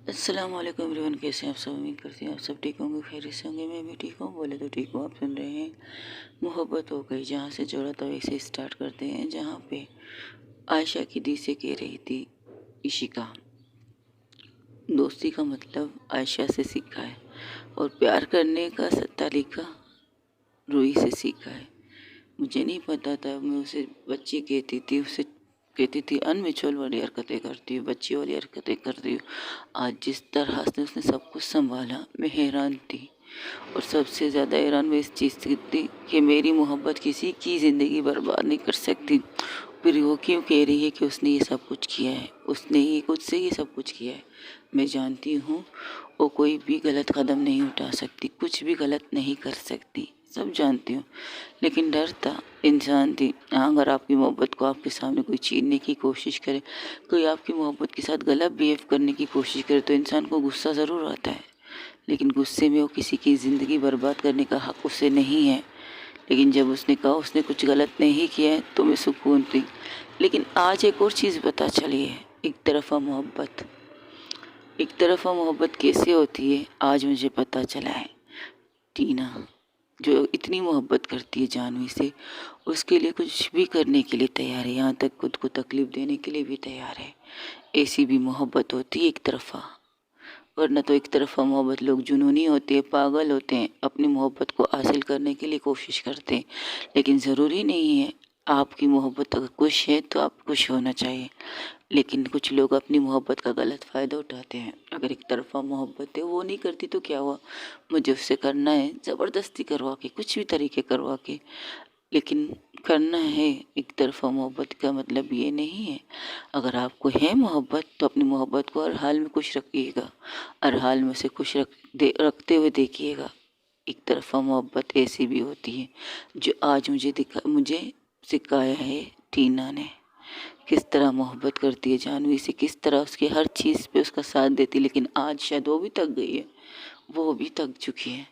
अस्सलाम वालेकुम एवरीवन, कैसे हैं आप सब। उम्मीद करती हैं आप सब ठीक होंगे, खैरियत से होंगे। मैं भी ठीक हूँ, बोले तो ठीक हूँ। आप सुन रहे हैं मोहब्बत हो गई। जहाँ से जोड़ा था वैसे स्टार्ट करते हैं। जहाँ पे आयशा की दी से कह रही थी इशिका, दोस्ती का मतलब आयशा से सीखा है और प्यार करने का तरीका रूही से सीखा है। मुझे नहीं पता था, मैं उसे बच्ची कहती थी, उसे कहती थी अनमेच्योर वाली हरकतें करती हूँ, बच्ची वाली हरकतें करती हूँ। आज जिस तरह से उसने सब कुछ संभाला, मैं हैरान थी। और सबसे ज़्यादा हैरान मैं इस चीज़ से थी कि मेरी मोहब्बत किसी की ज़िंदगी बर्बाद नहीं कर सकती। फिर वो क्यों कह रही है कि उसने ये सब कुछ किया है, उसने ही खुद से ये सब कुछ किया है। मैं जानती हूँ वो कोई भी गलत कदम नहीं उठा सकती, कुछ भी गलत नहीं कर सकती, सब जानती हूँ। लेकिन डर था, इंसान थी। हाँ, अगर आपकी मोहब्बत को आपके सामने कोई छीनने की कोशिश करे, कोई आपकी मोहब्बत के साथ गलत बिहेव करने की कोशिश करे तो इंसान को गुस्सा ज़रूर आता है। लेकिन गुस्से में वो किसी की ज़िंदगी बर्बाद करने का हक उसे नहीं है। लेकिन जब उसने कहा उसने कुछ गलत नहीं किया है तो मैं सुकून थी। लेकिन आज एक और चीज़ पता चली है, एक तरफ़ा मोहब्बत कैसे होती है आज मुझे पता चला है। टीना जो इतनी मोहब्बत करती है जानवी से, उसके लिए कुछ भी करने के लिए तैयार है, यहाँ तक खुद को तकलीफ़ देने के लिए भी तैयार है। ऐसी भी मोहब्बत होती है एक तरफ़ा। वरना तो एक तरफ़ा मोहब्बत लोग जुनूनी होते हैं, पागल होते हैं, अपनी मोहब्बत को हासिल करने के लिए कोशिश करते हैं। लेकिन ज़रूरी नहीं है, आपकी मोहब्बत अगर खुश है तो आप खुश होना चाहिए। लेकिन कुछ लोग अपनी मोहब्बत का गलत फ़ायदा उठाते हैं। अगर एक तरफ़ा मोहब्बत है, वो नहीं करती तो क्या हुआ, मुझे उससे करना है, ज़बरदस्ती करवा के, कुछ भी तरीके करवा के, लेकिन करना है। एक तरफ़ा मोहब्बत का मतलब ये नहीं है। अगर आपको है मोहब्बत तो अपनी मोहब्बत को हर हाल में खुश रखिएगा, हर हाल में उसे खुश रखते हुए देखिएगा। एक तरफ़ा मोहब्बत ऐसी भी होती है जो आज मुझे सिखाया है टीना ने। किस तरह मोहब्बत करती है जानवी से, किस तरह उसकी हर चीज़ पे उसका साथ देती है। लेकिन आज शायद वो भी थक गई है, वो भी थक चुकी है।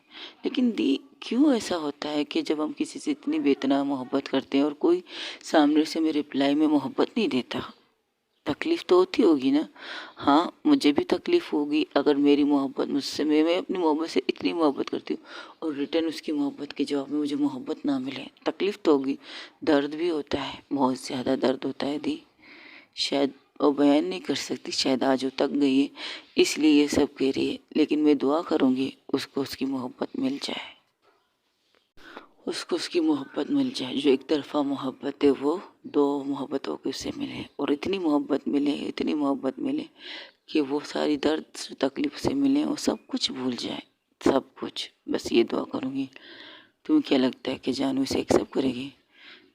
लेकिन दी क्यों ऐसा होता है कि जब हम किसी से इतनी बेतना मोहब्बत करते हैं और कोई सामने से हमें रिप्लाई में मोहब्बत नहीं देता, तकलीफ़ तो होती होगी ना। हाँ, मुझे भी तकलीफ़ होगी अगर मेरी मोहब्बत मुझसे, मैं अपनी मोहब्बत से इतनी मोहब्बत करती हूँ और रिटर्न उसकी मोहब्बत के जवाब में मुझे मोहब्बत ना मिले, तकलीफ़ तो होगी। दर्द भी होता है, बहुत ज़्यादा दर्द होता है दी। शायद वो बयान नहीं कर सकती, शायद आज वो थक गई है इसलिए ये सब कह रही है। लेकिन मैं दुआ करूँगी उसको उसकी मोहब्बत मिल जाए, उसको उसकी मोहब्बत मिल जाए। जो एक तरफ़ा मोहब्बत है वो दो मोहब्बतों के उससे मिले, और इतनी मोहब्बत मिले, इतनी मोहब्बत मिले कि वो सारी दर्द तकलीफ़ से मिले, वो सब कुछ भूल जाए, सब कुछ। बस ये दुआ करूँगी। तुम्हें क्या लगता है कि जानवी से एक्सेप्ट करेगी?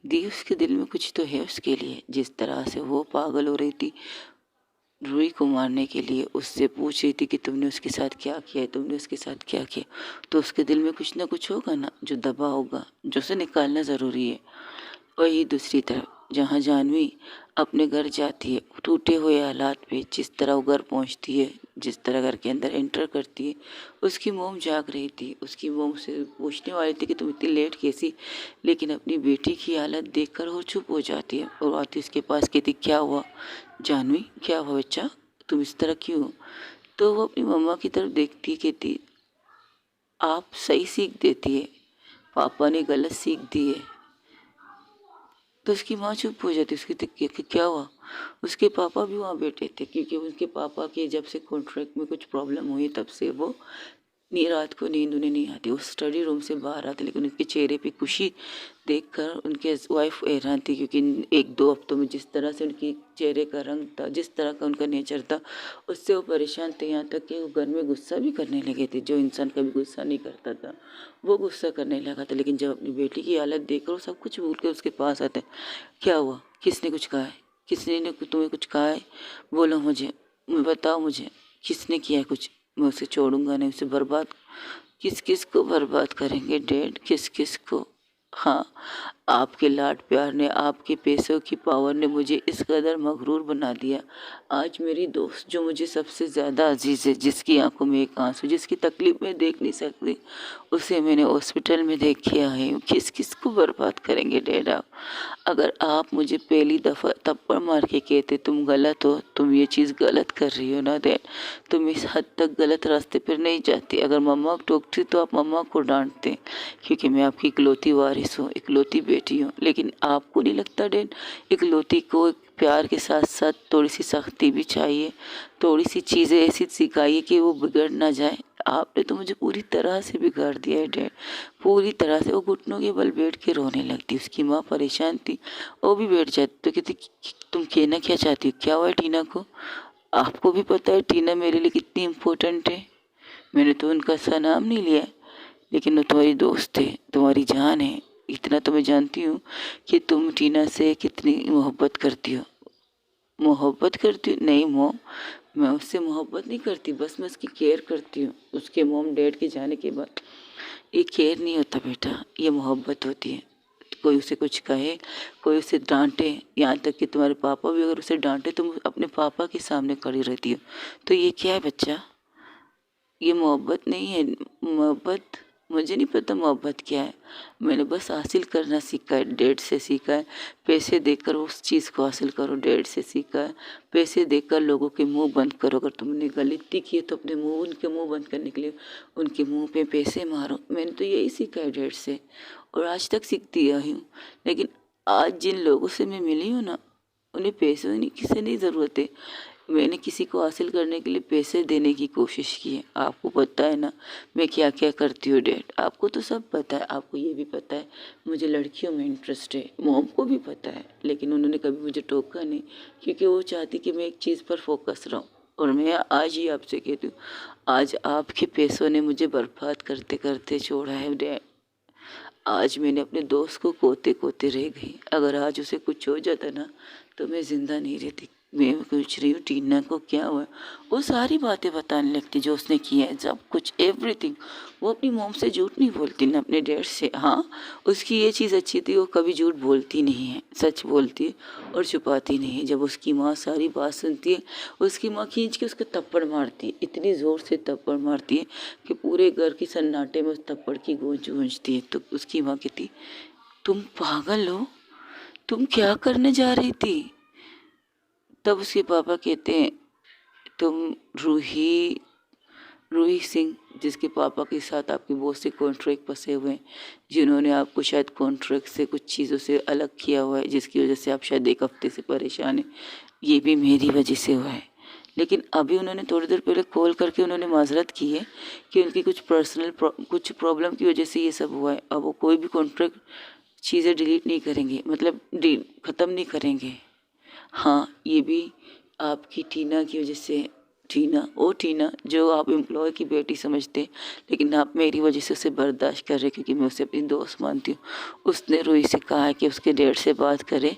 दी उसके दिल में कुछ तो है उसके लिए। जिस तरह से वो पागल हो रही थी रूही को मारने के लिए, उससे पूछ रही थी कि तुमने उसके साथ क्या किया है, तुमने उसके साथ क्या किया, तो उसके दिल में कुछ ना कुछ होगा ना जो दबा होगा, जो उसे निकालना ज़रूरी है। वही दूसरी तरफ जहाँ जानवी अपने घर जाती है, टूटे हुए हालात पे जिस तरह वो घर पहुँचती है, जिस तरह घर के अंदर एंटर करती है, उसकी मोम जाग रही थी। उसकी मोम से पूछने वाली थी कि तुम इतनी लेट कैसी, लेकिन अपनी बेटी की हालत देखकर वो चुप हो जाती है और आती उसके पास, कहती क्या हुआ जानवी, क्या हुआ बच्चा, तुम इस तरह क्यों हो? तो वो अपनी मम्मा की तरफ देखती, कहती आप सही सीख देती है, पापा ने गलत सीख दी है। तो उसकी माँ चुप हो जाती, उसकी दिक्कत कि क्या हुआ। उसके पापा भी वहाँ बैठे थे, क्योंकि उनके पापा के जब से कॉन्ट्रैक्ट में कुछ प्रॉब्लम हुई तब से वो रात को नींद उन्हें नहीं आती। वो स्टडी रूम से बाहर आते, लेकिन उनके चेहरे पे खुशी देखकर उनके वाइफ हैरान थी, क्योंकि एक दो हफ्तों में जिस तरह से उनके चेहरे का रंग था, जिस तरह का उनका नेचर था, उससे वो परेशान थे। यहाँ तक कि वो घर में गुस्सा भी करने लगे थे। जो इंसान कभी गुस्सा नहीं करता था वो गुस्सा करने लगा था। लेकिन जब अपनी बेटी की हालत देखकर वो सब कुछ भूल के उसके पास आते, क्या हुआ, किसने कुछ कहा है, किसने ने तुम्हें कुछ कहा है, बोलो मुझे, बताओ मुझे, किसने किया है कुछ, मैं उसे छोड़ूंगा नहीं, उसे बर्बाद, किस किस को बर्बाद करेंगे डैड, किस किस को। हाँ, आपके लाड प्यार ने, आपके पैसों की पावर ने मुझे इस कदर मगरूर बना दिया। आज मेरी दोस्त जो मुझे सबसे ज़्यादा अजीज़ है, जिसकी आंखों में एक आंसू, जिसकी तकलीफ़ मैं देख नहीं सकती, उसे मैंने हॉस्पिटल में देख के आई हूँ। किस किस को बर्बाद करेंगे डैड आप? अगर आप मुझे पहली दफ़ा थप्पड़ मार के कहते तुम गलत हो, तुम ये चीज़ गलत कर रही हो ना डैड, तुम इस हद तक गलत रास्ते पर नहीं जाती। अगर मम्मा को टोकती तो आप मम्मा को डांटते, क्योंकि मैं आपकी इकलौती वारिस हूँ, इकलौती बेटी हूँ। लेकिन आपको नहीं लगता डैड, इकलौती को एक प्यार के साथ साथ थोड़ी सी सख्ती भी चाहिए, थोड़ी सी चीज़ें ऐसी सिखाइए कि वो बिगड़ ना जाए। आपने तो मुझे पूरी तरह से बिगाड़ दिया है डैड, पूरी तरह से। वो घुटनों के बल बैठ के रोने लगती, उसकी माँ परेशान थी, वो भी बैठ जाती तो कहती तुम कहना क्या चाहती हो, क्या हुआ है टीना को? आपको भी पता है टीना मेरे लिए कितनी इम्पोर्टेंट है। मैंने तो उनका सा नाम नहीं लिया, लेकिन वो तुम्हारी दोस्त है, तुम्हारी जान है। इतना तो मैं जानती हूँ कि तुम टीना से कितनी मोहब्बत करती हो। मोहब्बत करती हूँ? नहीं मोम, मैं उससे मोहब्बत नहीं करती, बस मैं उसकी केयर करती हूँ। उसके मोम डैड के जाने के बाद ये केयर नहीं होता बेटा, ये मोहब्बत होती है। कोई उसे कुछ कहे, कोई उसे डांटे, यहाँ तक कि तुम्हारे पापा भी अगर उसे डांटे, तुम अपने पापा के सामने खड़ी रहती हो। तो ये क्या है बच्चा? ये मोहब्बत नहीं है। मोहब्बत, मुझे नहीं पता मोहब्बत क्या है। मैंने बस हासिल करना सीखा है, डैड से सीखा है। पैसे देकर उस चीज़ को हासिल करो, डैड से सीखा है। पैसे देकर लोगों के मुंह बंद करो। अगर तुमने गलती की है तो अपने मुंह, उनके मुंह बंद करने के लिए उनके मुंह पे पैसे मारो। मैंने तो यही सीखा है डैड से, और आज तक सीखती आई हूँ। लेकिन आज जिन लोगों से मैं मिली हूँ ना, उन्हें पैसों की से नहीं ज़रूरत है। मैंने किसी को हासिल करने के लिए पैसे देने की कोशिश की है। आपको पता है ना मैं क्या क्या करती हूँ डैड, आपको तो सब पता है। आपको ये भी पता है मुझे लड़कियों में इंटरेस्ट है, मॉम को भी पता है। लेकिन उन्होंने कभी मुझे टोका नहीं, क्योंकि वो चाहती कि मैं एक चीज़ पर फोकस रहूँ। और मैं आज ही आपसे कहती हूँ, आज आपके पैसों ने मुझे बर्बाद करते करते छोड़ा है डैड। आज मैंने अपने दोस्त को कोते कोते रह गई। अगर आज उसे कुछ हो जाता ना तो मैं ज़िंदा नहीं रहती। मैं पूछ रही हूँ टीना को क्या हुआ, वो सारी बातें बताने लगती जो उसने किया है, सब कुछ, एवरीथिंग। वो अपनी मॉम से झूठ नहीं बोलती ना अपने डैड से। हाँ, उसकी ये चीज़ अच्छी थी, वो कभी झूठ बोलती नहीं है, सच बोलती है और छुपाती नहीं है। जब उसकी माँ सारी बात सुनती है, उसकी माँ खींच के उसको थप्पड़ मारती है, इतनी ज़ोर से थप्पड़ मारती है कि पूरे घर की सन्नाटे में उस थप्पड़ की गूंज गूंजती है। तो उसकी माँ कहती तुम पागल हो, तुम क्या करने जा रही थी? तब उसके पापा कहते हैं तुम रूही, रूही सिंह, जिसके पापा के साथ आपके बहुत से कॉन्ट्रैक्ट फंसे हुए हैं, जिन्होंने आपको शायद कॉन्ट्रैक्ट से कुछ चीज़ों से अलग किया हुआ है, जिसकी वजह से आप शायद एक हफ्ते से परेशान हैं। ये भी मेरी वजह से हुआ है। लेकिन अभी उन्होंने थोड़ी देर पहले कॉल करके उन्होंने माजरत की है कि उनकी कुछ पर्सनल कुछ प्रॉब्लम की वजह से ये सब हुआ है। अब वो कोई भी कॉन्ट्रैक्ट चीज़ें डिलीट नहीं करेंगे, मतलब ख़त्म नहीं करेंगे। हाँ, ये भी आपकी टीना की वजह से। टीना, ओ टीना जो आप एम्प्लॉय की बेटी समझते, लेकिन आप मेरी वजह से उसे बर्दाश्त कर रहे, क्योंकि मैं उसे अपनी दोस्त मानती हूँ। उसने रूही से कहा है कि उसके डैड से बात करे,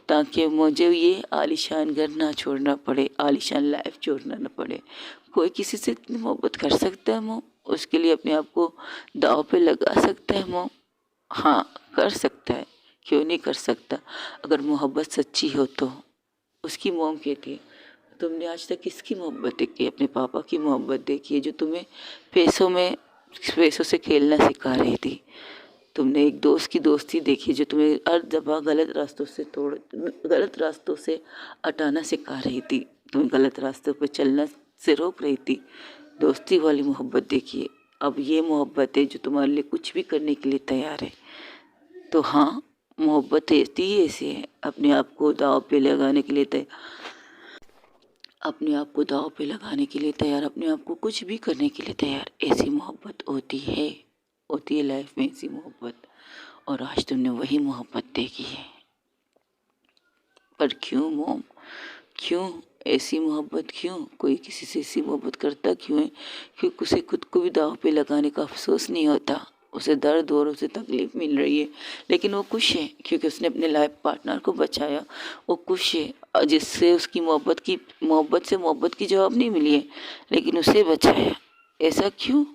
ताकि मुझे ये आलीशान घर ना छोड़ना पड़े, आलीशान लाइफ छोड़ना ना पड़े। कोई किसी से इतनी मोहब्बत कर सकता है मोम? उसके लिए अपने आप को दाव पे लगा सकता है मोम? हाँ, कर सकता है, क्यों नहीं कर सकता? अगर मोहब्बत सच्ची हो तो। उसकी मोम कहती है तुमने आज तक किसकी मोहब्बत देखी है? अपने पापा की मोहब्बत देखी है, जो तुम्हें पैसों से खेलना सिखा रही थी। तुमने एक दोस्त की दोस्ती देखी जो तुम्हें हर दफ़ा गलत रास्तों से हटाना सिखा रही थी, तुम्हें गलत रास्तों पर चलना से रोक रही थी। दोस्ती वाली मोहब्बत देखिए। अब ये मोहब्बत है जो तुम्हारे लिए कुछ भी करने के लिए तैयार है। तो हाँ, मोहब्बत ऐसी ही ऐसी है, अपने आप को दाव पे लगाने के लिए अपने आप को दाव पे लगाने के लिए तैयार, अपने आप को कुछ भी करने के लिए तैयार। ऐसी मोहब्बत होती है लाइफ में ऐसी मोहब्बत। और आज तुमने वही मोहब्बत देखी है। पर क्यों मोम, क्यों ऐसी मोहब्बत? क्यों कोई किसी से ऐसी मोहब्बत करता क्यों है? क्योंकि उसे खुद को भी दाव पे लगाने का अफसोस नहीं होता। उसे दर्द और उसे तकलीफ मिल रही है, लेकिन वो खुश है क्योंकि उसने अपने लाइफ पार्टनर को बचाया। वो खुश है जिससे उसकी मोहब्बत की जवाब नहीं मिली है, लेकिन उसे बचाया। ऐसा क्यों?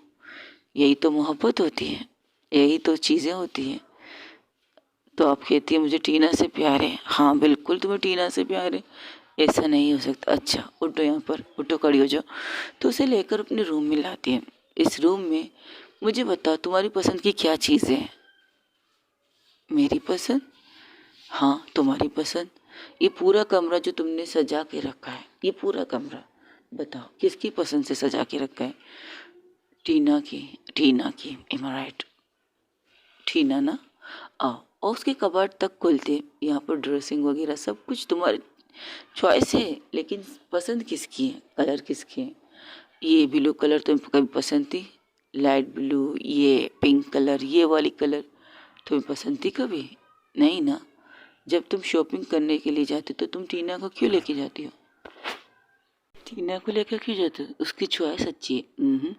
यही तो मोहब्बत होती है, यही तो चीज़ें होती हैं। तो आप कहती है मुझे टीना से प्यार है। हाँ बिल्कुल तुम्हें टीना से प्यार है, ऐसा नहीं हो सकता। अच्छा उठो, यहाँ पर उठो, खड़ी हो जाओ। तो उसे लेकर अपने रूम में लाती है। इस रूम में मुझे बताओ तुम्हारी पसंद की क्या चीज़ें हैं? मेरी पसंद? हाँ तुम्हारी पसंद। ये पूरा कमरा जो तुमने सजा के रखा है, ये पूरा कमरा बताओ किसकी पसंद से सजा के रखा है? टीना की। टीना की, एम आई राइट? टीना ना। आओ। और उसके कबाड़ तक खोलते, यहाँ पर ड्रेसिंग वगैरह सब कुछ तुम्हारी चॉइस है, लेकिन पसंद किसकी है, कलर किसके हैं? ये ब्लू कलर तुम्हें कभी पसंद थी? लाइट ब्लू, ये पिंक कलर, ये वाली कलर तुम्हें पसंद थी कभी? नहीं ना। जब तुम शॉपिंग करने के लिए जाते तो तुम टीना को क्यों लेके जाती हो? टीना को लेकर क्यों जाते हो? उसकी चॉइस अच्छी है।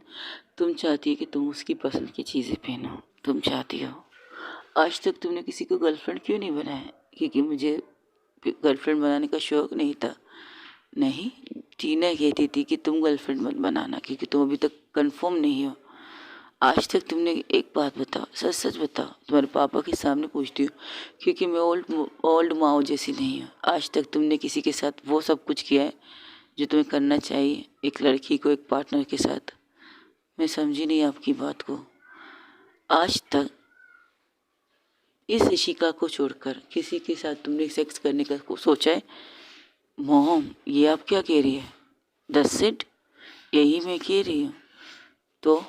तुम चाहती है कि तुम उसकी पसंद की चीज़ें पहनो, तुम चाहती हो। आज तक तुमने किसी को गर्लफ्रेंड क्यों नहीं बनाया? क्योंकि मुझे गर्लफ्रेंड बनाने का शौक़ नहीं था। नहीं, टीना कहती थी कि तुम गर्लफ्रेंड मत बनाना क्योंकि तुम अभी तक कंफर्म नहीं हो। आज तक तुमने एक बात बताओ, सच सच बताओ, तुम्हारे पापा के सामने पूछती हूँ क्योंकि मैं ओल्ड माओ जैसी नहीं हूँ। आज तक तुमने किसी के साथ वो सब कुछ किया है जो तुम्हें करना चाहिए एक लड़की को एक पार्टनर के साथ? मैं समझी नहीं आपकी बात को। आज तक इस ऋषिका को छोड़कर किसी के साथ तुमने सेक्स करने का सोचा है? मोहम, ये आप क्या कह रही है? दस इट, यही मैं कह रही हूँ। तो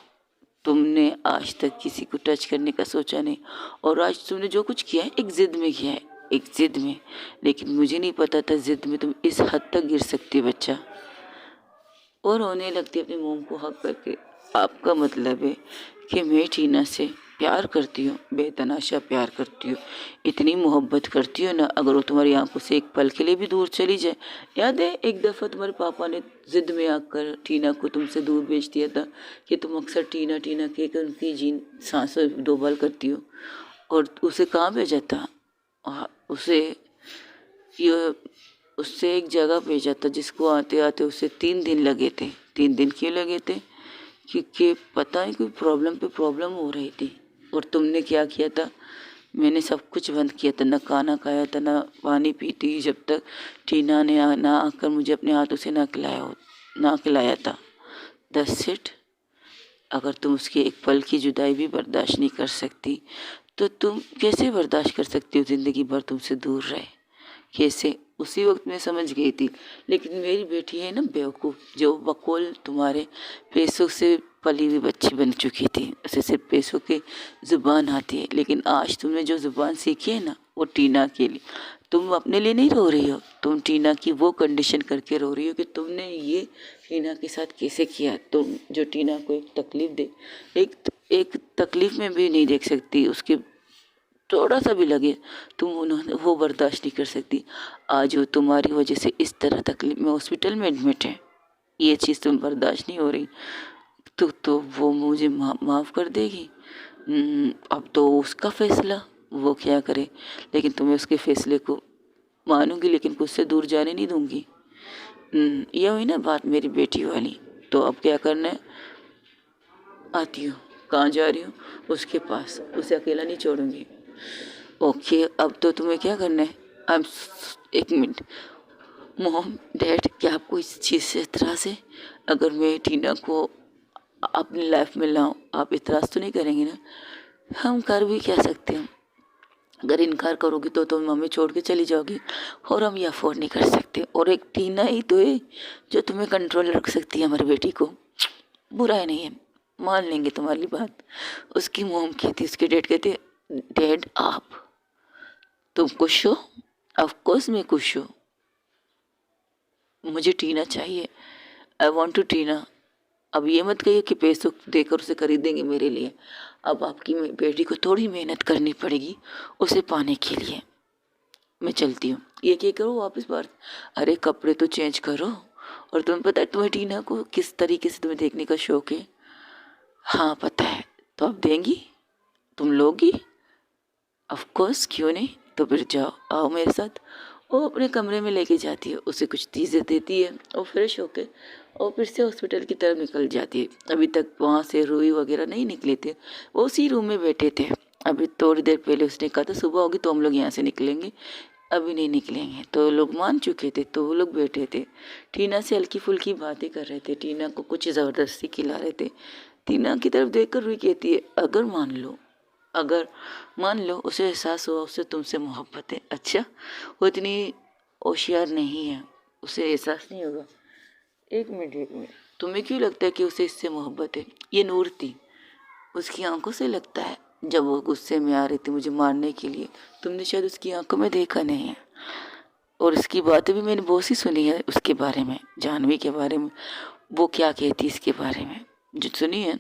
तुमने आज तक किसी को टच करने का सोचा नहीं, और आज तुमने जो कुछ किया है एक ज़िद में किया है, एक ज़िद में। लेकिन मुझे नहीं पता था ज़िद में तुम इस हद तक गिर सकती बच्चा। और रोने लगती अपनी मोम को हक करके। आपका मतलब है कि मैं टीना से प्यार करती हूँ, बेतनाशा प्यार करती हूँ, इतनी मोहब्बत करती हूँ ना, अगर वो तुम्हारी आंखों से एक पल के लिए भी दूर चली जाए। याद है एक दफ़ा तुम्हारे पापा ने ज़िद में आकर टीना को तुमसे दूर भेज दिया था कि तुम अक्सर टीना टीना कहकर उनकी सांसों डोबाल करती हो, और उसे कहाँ भेजा था? उसे ये उससे एक जगह भेजा था जिसको आते आते उसे 3 दिन लगे थे। 3 दिन क्यों लगे थे? क्योंकि पता नहीं कोई प्रॉब्लम पे प्रॉब्लम हो रही थी। और तुमने क्या किया था? मैंने सब कुछ बंद किया था, ना खाना खाया था, ना पानी पी थी, जब तक टीना ने ना आकर मुझे अपने हाथों से ना खिलाया था। That's it. अगर तुम उसकी एक पल की जुदाई भी बर्दाश्त नहीं कर सकती तो तुम कैसे बर्दाश्त कर सकती हो ज़िंदगी भर तुमसे दूर रहे? कैसे? उसी वक्त मैं समझ गई थी। लेकिन मेरी बेटी है ना बेवकूफ़, जो बकौल तुम्हारे पैसों से पली हुई बच्ची बन चुकी थी, उसे सिर्फ पैसों की ज़ुबान आती है। लेकिन आज तुमने जो ज़ुबान सीखी है ना, वो टीना के लिए। तुम अपने लिए नहीं रो रही हो, तुम टीना की वो कंडीशन करके रो रही हो कि तुमने ये टीना के साथ कैसे किया। तुम जो टीना को एक तकलीफ़ दे, एक तकलीफ़ में भी नहीं देख सकती, उसके थोड़ा सा भी लगे तुम उन्होंने वो बर्दाश्त नहीं कर सकती। आज वो तुम्हारी वजह से इस तरह तकलीफ में हॉस्पिटल में एडमिट है, ये चीज़ तुम बर्दाश्त नहीं हो रही तो वो मुझे माफ़ कर देगी। अब तो उसका फैसला, वो क्या करे, लेकिन तुम्हें उसके फैसले को मानूंगी, लेकिन खुद से दूर जाने नहीं दूंगी। ये हुई ना बात मेरी बेटी वाली। तो अब क्या करना है? आती हूँ। कहाँ जा रही हूँ? उसके पास, उसे अकेला नहीं छोड़ूंगी। ओके, अब तो तुम्हें क्या करना है? अब एक मिनट, मोम डैड, क्या आपको इस चीज़ से इतराज़ है? अगर मैं टीना को अपनी लाइफ में लाऊं, आप इतराज़ तो नहीं करेंगे ना? हम कर भी क्या सकते हैं? अगर इनकार करोगी तो तुम हमें छोड़ के चली जाओगी, और हम ये अफोर्ड नहीं कर सकते। और एक टीना ही तो है जो तुम्हें कंट्रोल रख सकती है, हमारी बेटी को। बुरा ही नहीं है, मान लेंगे तुम्हारी बात। उसकी मोम कहती, उसके डैड कहते, डैड तुम खुश हो? ऑफ कोर्स मैं खुश हूँ, मुझे टीना चाहिए, आई वॉन्ट टू टीना। अब ये मत कहिए कि पैसों देकर उसे खरीदेंगे मेरे लिए। अब आपकी बेटी को थोड़ी मेहनत करनी पड़ेगी उसे पाने के लिए। मैं चलती हूँ। ये क्या करो वापस बाहर? अरे कपड़े तो चेंज करो। और तुम्हें पता है तुम्हें टीना को किस तरीके से तुम्हें देखने का शौक है? हाँ पता है। तो आप देंगी? तुम लोगी? ऑफ कोर्स, क्यों नहीं। तो फिर जाओ, आओ मेरे साथ। वो अपने कमरे में लेके जाती है, उसे कुछ चीज़ें देती है, और फ्रेश होके और फिर से हॉस्पिटल की तरफ निकल जाती है। अभी तक वहाँ से रूही वगैरह नहीं निकले थे, वो उसी रूम में बैठे थे। अभी थोड़ी देर पहले उसने कहा था सुबह होगी तो हम लोग यहाँ से निकलेंगे। अभी नहीं निकलेंगे। तो लोग मान चुके थे, तो वो लोग बैठे थे, टीना से हल्की फुल्की बातें कर रहे थे, टीना को कुछ ज़बरदस्ती खिला रहे थे। टीना की तरफ देखकर रूही कहती है, अगर मान लो उसे एहसास हुआ उसे तुमसे मोहब्बत है। अच्छा, वो इतनी होशियार नहीं है, उसे एहसास नहीं होगा। एक मिनट, तुम्हें क्यों लगता है कि उसे इससे मोहब्बत है? ये नूर थी, उसकी आंखों से लगता है। जब वो गुस्से में आ रही थी मुझे मारने के लिए, तुमने शायद उसकी आंखों में देखा नहीं है। और इसकी बातें भी मैंने बहुत सी सुनी है उसके बारे में, जानवी के बारे में, वो क्या कहती है इसके बारे में जो सुनी है।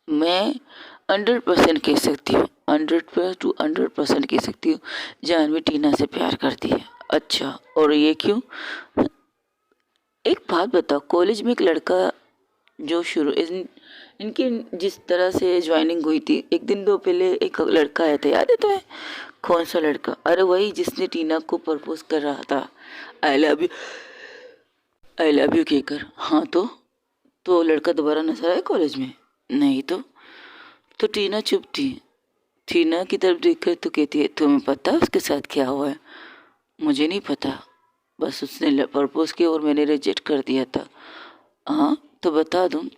मैं 100% कह सकती हूँ, 100% कह सकती हूँ, जानवी टीना से प्यार करती है। अच्छा, और ये क्यों? एक बात बताओ, कॉलेज में एक लड़का जो इनकी जिस तरह से ज्वाइनिंग हुई थी, एक दिन दो पहले एक लड़का आया था, याद है तुम्हें? कौन सा लड़का? अरे वही जिसने टीना को प्रपोज कर रहा था, आई love you, I love you कहकर। हाँ, तो लड़का दोबारा नजर आया कॉलेज में? नहीं तो टीना चुप थी। टीना की तरफ देखकर तो कहती है, तुम्हें पता उसके साथ क्या हुआ है? मुझे नहीं पता, बस उसने प्रपोज किया और मैंने रिजेक्ट कर दिया था। हाँ, तो बता दूँ,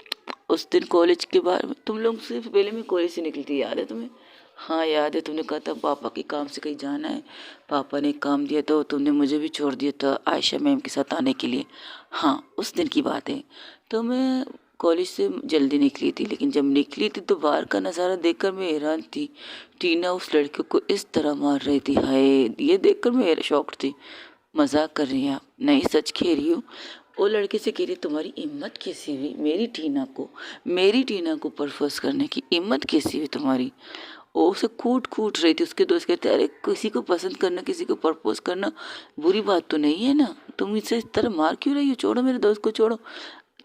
उस दिन कॉलेज के बाद तुम लोग से पहले मैं कॉलेज से निकली थी, याद है तुम्हें? हाँ याद है, तुमने कहा था पापा के काम से कहीं जाना है, पापा ने काम दिया तो तुमने मुझे भी छोड़ दिया था आयशा मैम के साथ आने के लिए। हाँ, उस दिन की बात है। तो मैं कॉलेज से जल्दी निकली थी, लेकिन जब निकली थी तो बाहर का नज़ारा देखकर मैं हैरान थी। टीना उस लड़के को इस तरह मार रही थी, हाय, ये देखकर मैं शॉक्ड थी। मजाक कर रही हैं आप? नहीं, सच कह रही हूँ। वो लड़के से कह रही, तुम्हारी हिम्मत कैसी हुई मेरी टीना को प्रपोज करने की हिम्मत कैसी हुई तुम्हारी? वो उसे कूट कूट रही थी। उसके दोस्त कहते, अरे किसी को पसंद करना, किसी को प्रपोज करना बुरी बात तो नहीं है ना, तुम इसे इस तरह मार क्यों रही हो? छोड़ो मेरे दोस्त को, छोड़ो।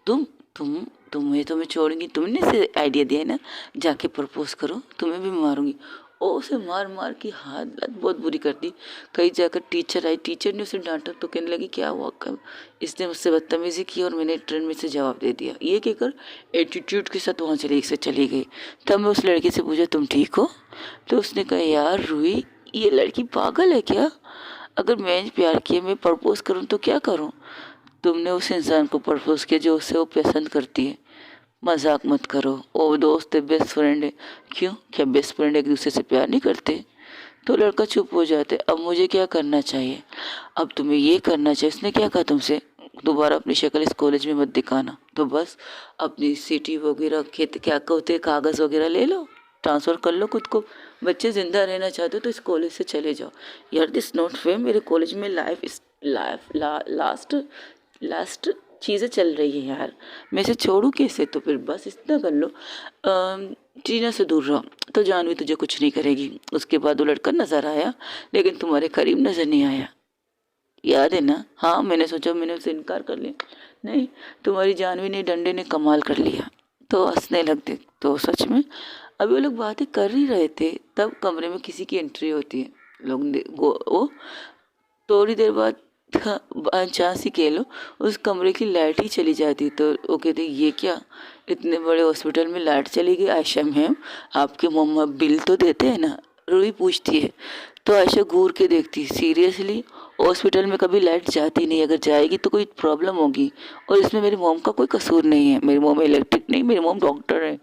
तुम तुम तुम्हें तो मैं छोड़ूंगी, तुमने से आइडिया दिया है ना, जाके प्रपोज करो, तुम्हें भी मारूंगी। ओ उसे मार मार की हालत बहुत बुरी कर दी। कहीं जाकर टीचर आई, टीचर ने उसे डांटा तो कहने लगी, क्या हुआ, कब इसने मुझसे बदतमीजी की और मैंने ट्रेन में से जवाब दे दिया, ये कहकर एटीट्यूड के साथ वहाँ से चली गई। तब मैं उस लड़के से पूछा, तुम ठीक हो? तो उसने कहा, यार रूही, ये लड़की पागल है क्या? अगर मैं प्यार किया, मैं प्रपोज करूँ तो क्या करूँ? तुमने उस इंसान को प्रपोज किया जो उसे वो पसंद करती है। मजाक मत करो, वो दोस्त है, बेस्ट फ्रेंड है। क्यों, क्या बेस्ट फ्रेंड एक दूसरे से प्यार नहीं करते? तो लड़का चुप हो जाते। अब मुझे क्या करना चाहिए? अब तुम्हें ये करना चाहिए, उसने क्या कहा तुमसे, दोबारा अपनी शक्ल इस कॉलेज में मत दिखाना। तो बस अपनी सिटी वगैरह खेत क्या कहते कागज़ वगैरह ले लो, ट्रांसफ़र कर लो खुद को। बच्चे ज़िंदा रहना चाहते हो तो इस कॉलेज से चले जाओ। यार दिस नॉट फेयर, मेरे कॉलेज में लास्ट लास्ट चीज़ें चल रही है यार, मैं इसे छोड़ूं कैसे? तो फिर बस इतना कर लो, टीना से दूर रहो, तो जानवी तुझे कुछ नहीं करेगी। उसके बाद वो लड़का नज़र आया, लेकिन तुम्हारे करीब नज़र नहीं आया, याद है ना? हाँ, मैंने सोचा मैंने उसे इनकार कर लिया। नहीं, तुम्हारी जानवी ने डंडे ने कमाल कर लिया। तो हंसने लगते। तो सच में अभी वो लोग बातें कर ही रहे थे, तब कमरे में किसी की एंट्री होती है। लोग वो थोड़ी देर बाद चांस ही कह लो, उस कमरे की लाइट ही चली जाती। तो वो कहते, ये क्या, इतने बड़े हॉस्पिटल में लाइट चली गई? आयशा मैम, आपके मम्मा बिल तो देते हैं ना? रूही पूछती है। तो आयशा घूर के देखती, सीरियसली हॉस्पिटल में कभी लाइट जाती नहीं, अगर जाएगी तो कोई प्रॉब्लम होगी, और इसमें मेरी मॉम का कोई कसूर नहीं है। मेरी मॉम इलेक्ट्रिक नहीं, मेरी मॉम डॉक्टर है।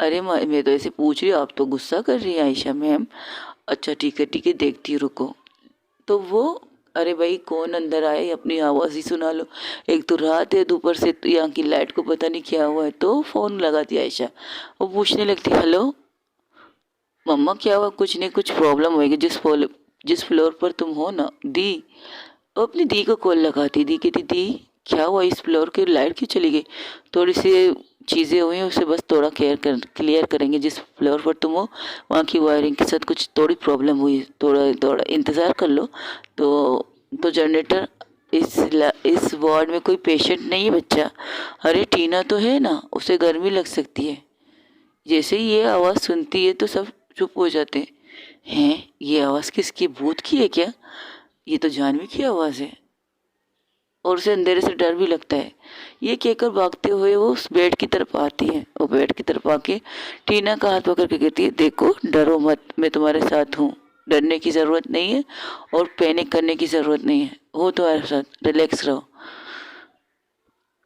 अरे मैं तो ऐसे पूछ रही हूँ, आप तो गुस्सा कर रही हैं आयशा मैम। अच्छा ठीक है देखती हूँ, रुको। तो वो, अरे भाई कौन अंदर आए, अपनी आवाज़ ही सुना लो। एक तो रात है, ऊपर से तो यहाँ की लाइट को पता नहीं क्या हुआ है। तो फ़ोन लगाती आयशा, वो पूछने लगती, हेलो मम्मा क्या हुआ? कुछ नहीं, कुछ प्रॉब्लम होगी, जिस फ्लोर पर तुम हो ना दी। वो अपनी दी को कॉल लगाती, दी कहती, दी क्या हुआ, इस फ्लोर की लाइट क्यों चली गई? थोड़ी सी चीज़ें हुई हैं, उसे बस थोड़ा क्लियर करेंगे, जिस फ्लोर पर तुम हो वहाँ की वायरिंग के साथ कुछ थोड़ी प्रॉब्लम हुई है, थोड़ा इंतज़ार कर लो। तो जनरेटर, इस वार्ड में कोई पेशेंट नहीं है बच्चा। अरे टीना तो है ना, उसे गर्मी लग सकती है। जैसे ही ये आवाज़ सुनती है तो सब चुप हो जाते हैं। ये आवाज़ किसकी, भूत की है क्या? ये तो जानवी की आवाज़ है। और उसे अंधेरे से डर भी लगता है। ये कहकर भागते हुए वो उस बेड की तरफ आती है। वो बेड की तरफ आके टीना का हाथ पकड़ के कहती है, देखो डरो मत, मैं तुम्हारे साथ हूँ। डरने की ज़रूरत नहीं है और पैनिक करने की ज़रूरत नहीं है। हो तुम्हारे साथ, रिलैक्स रहो।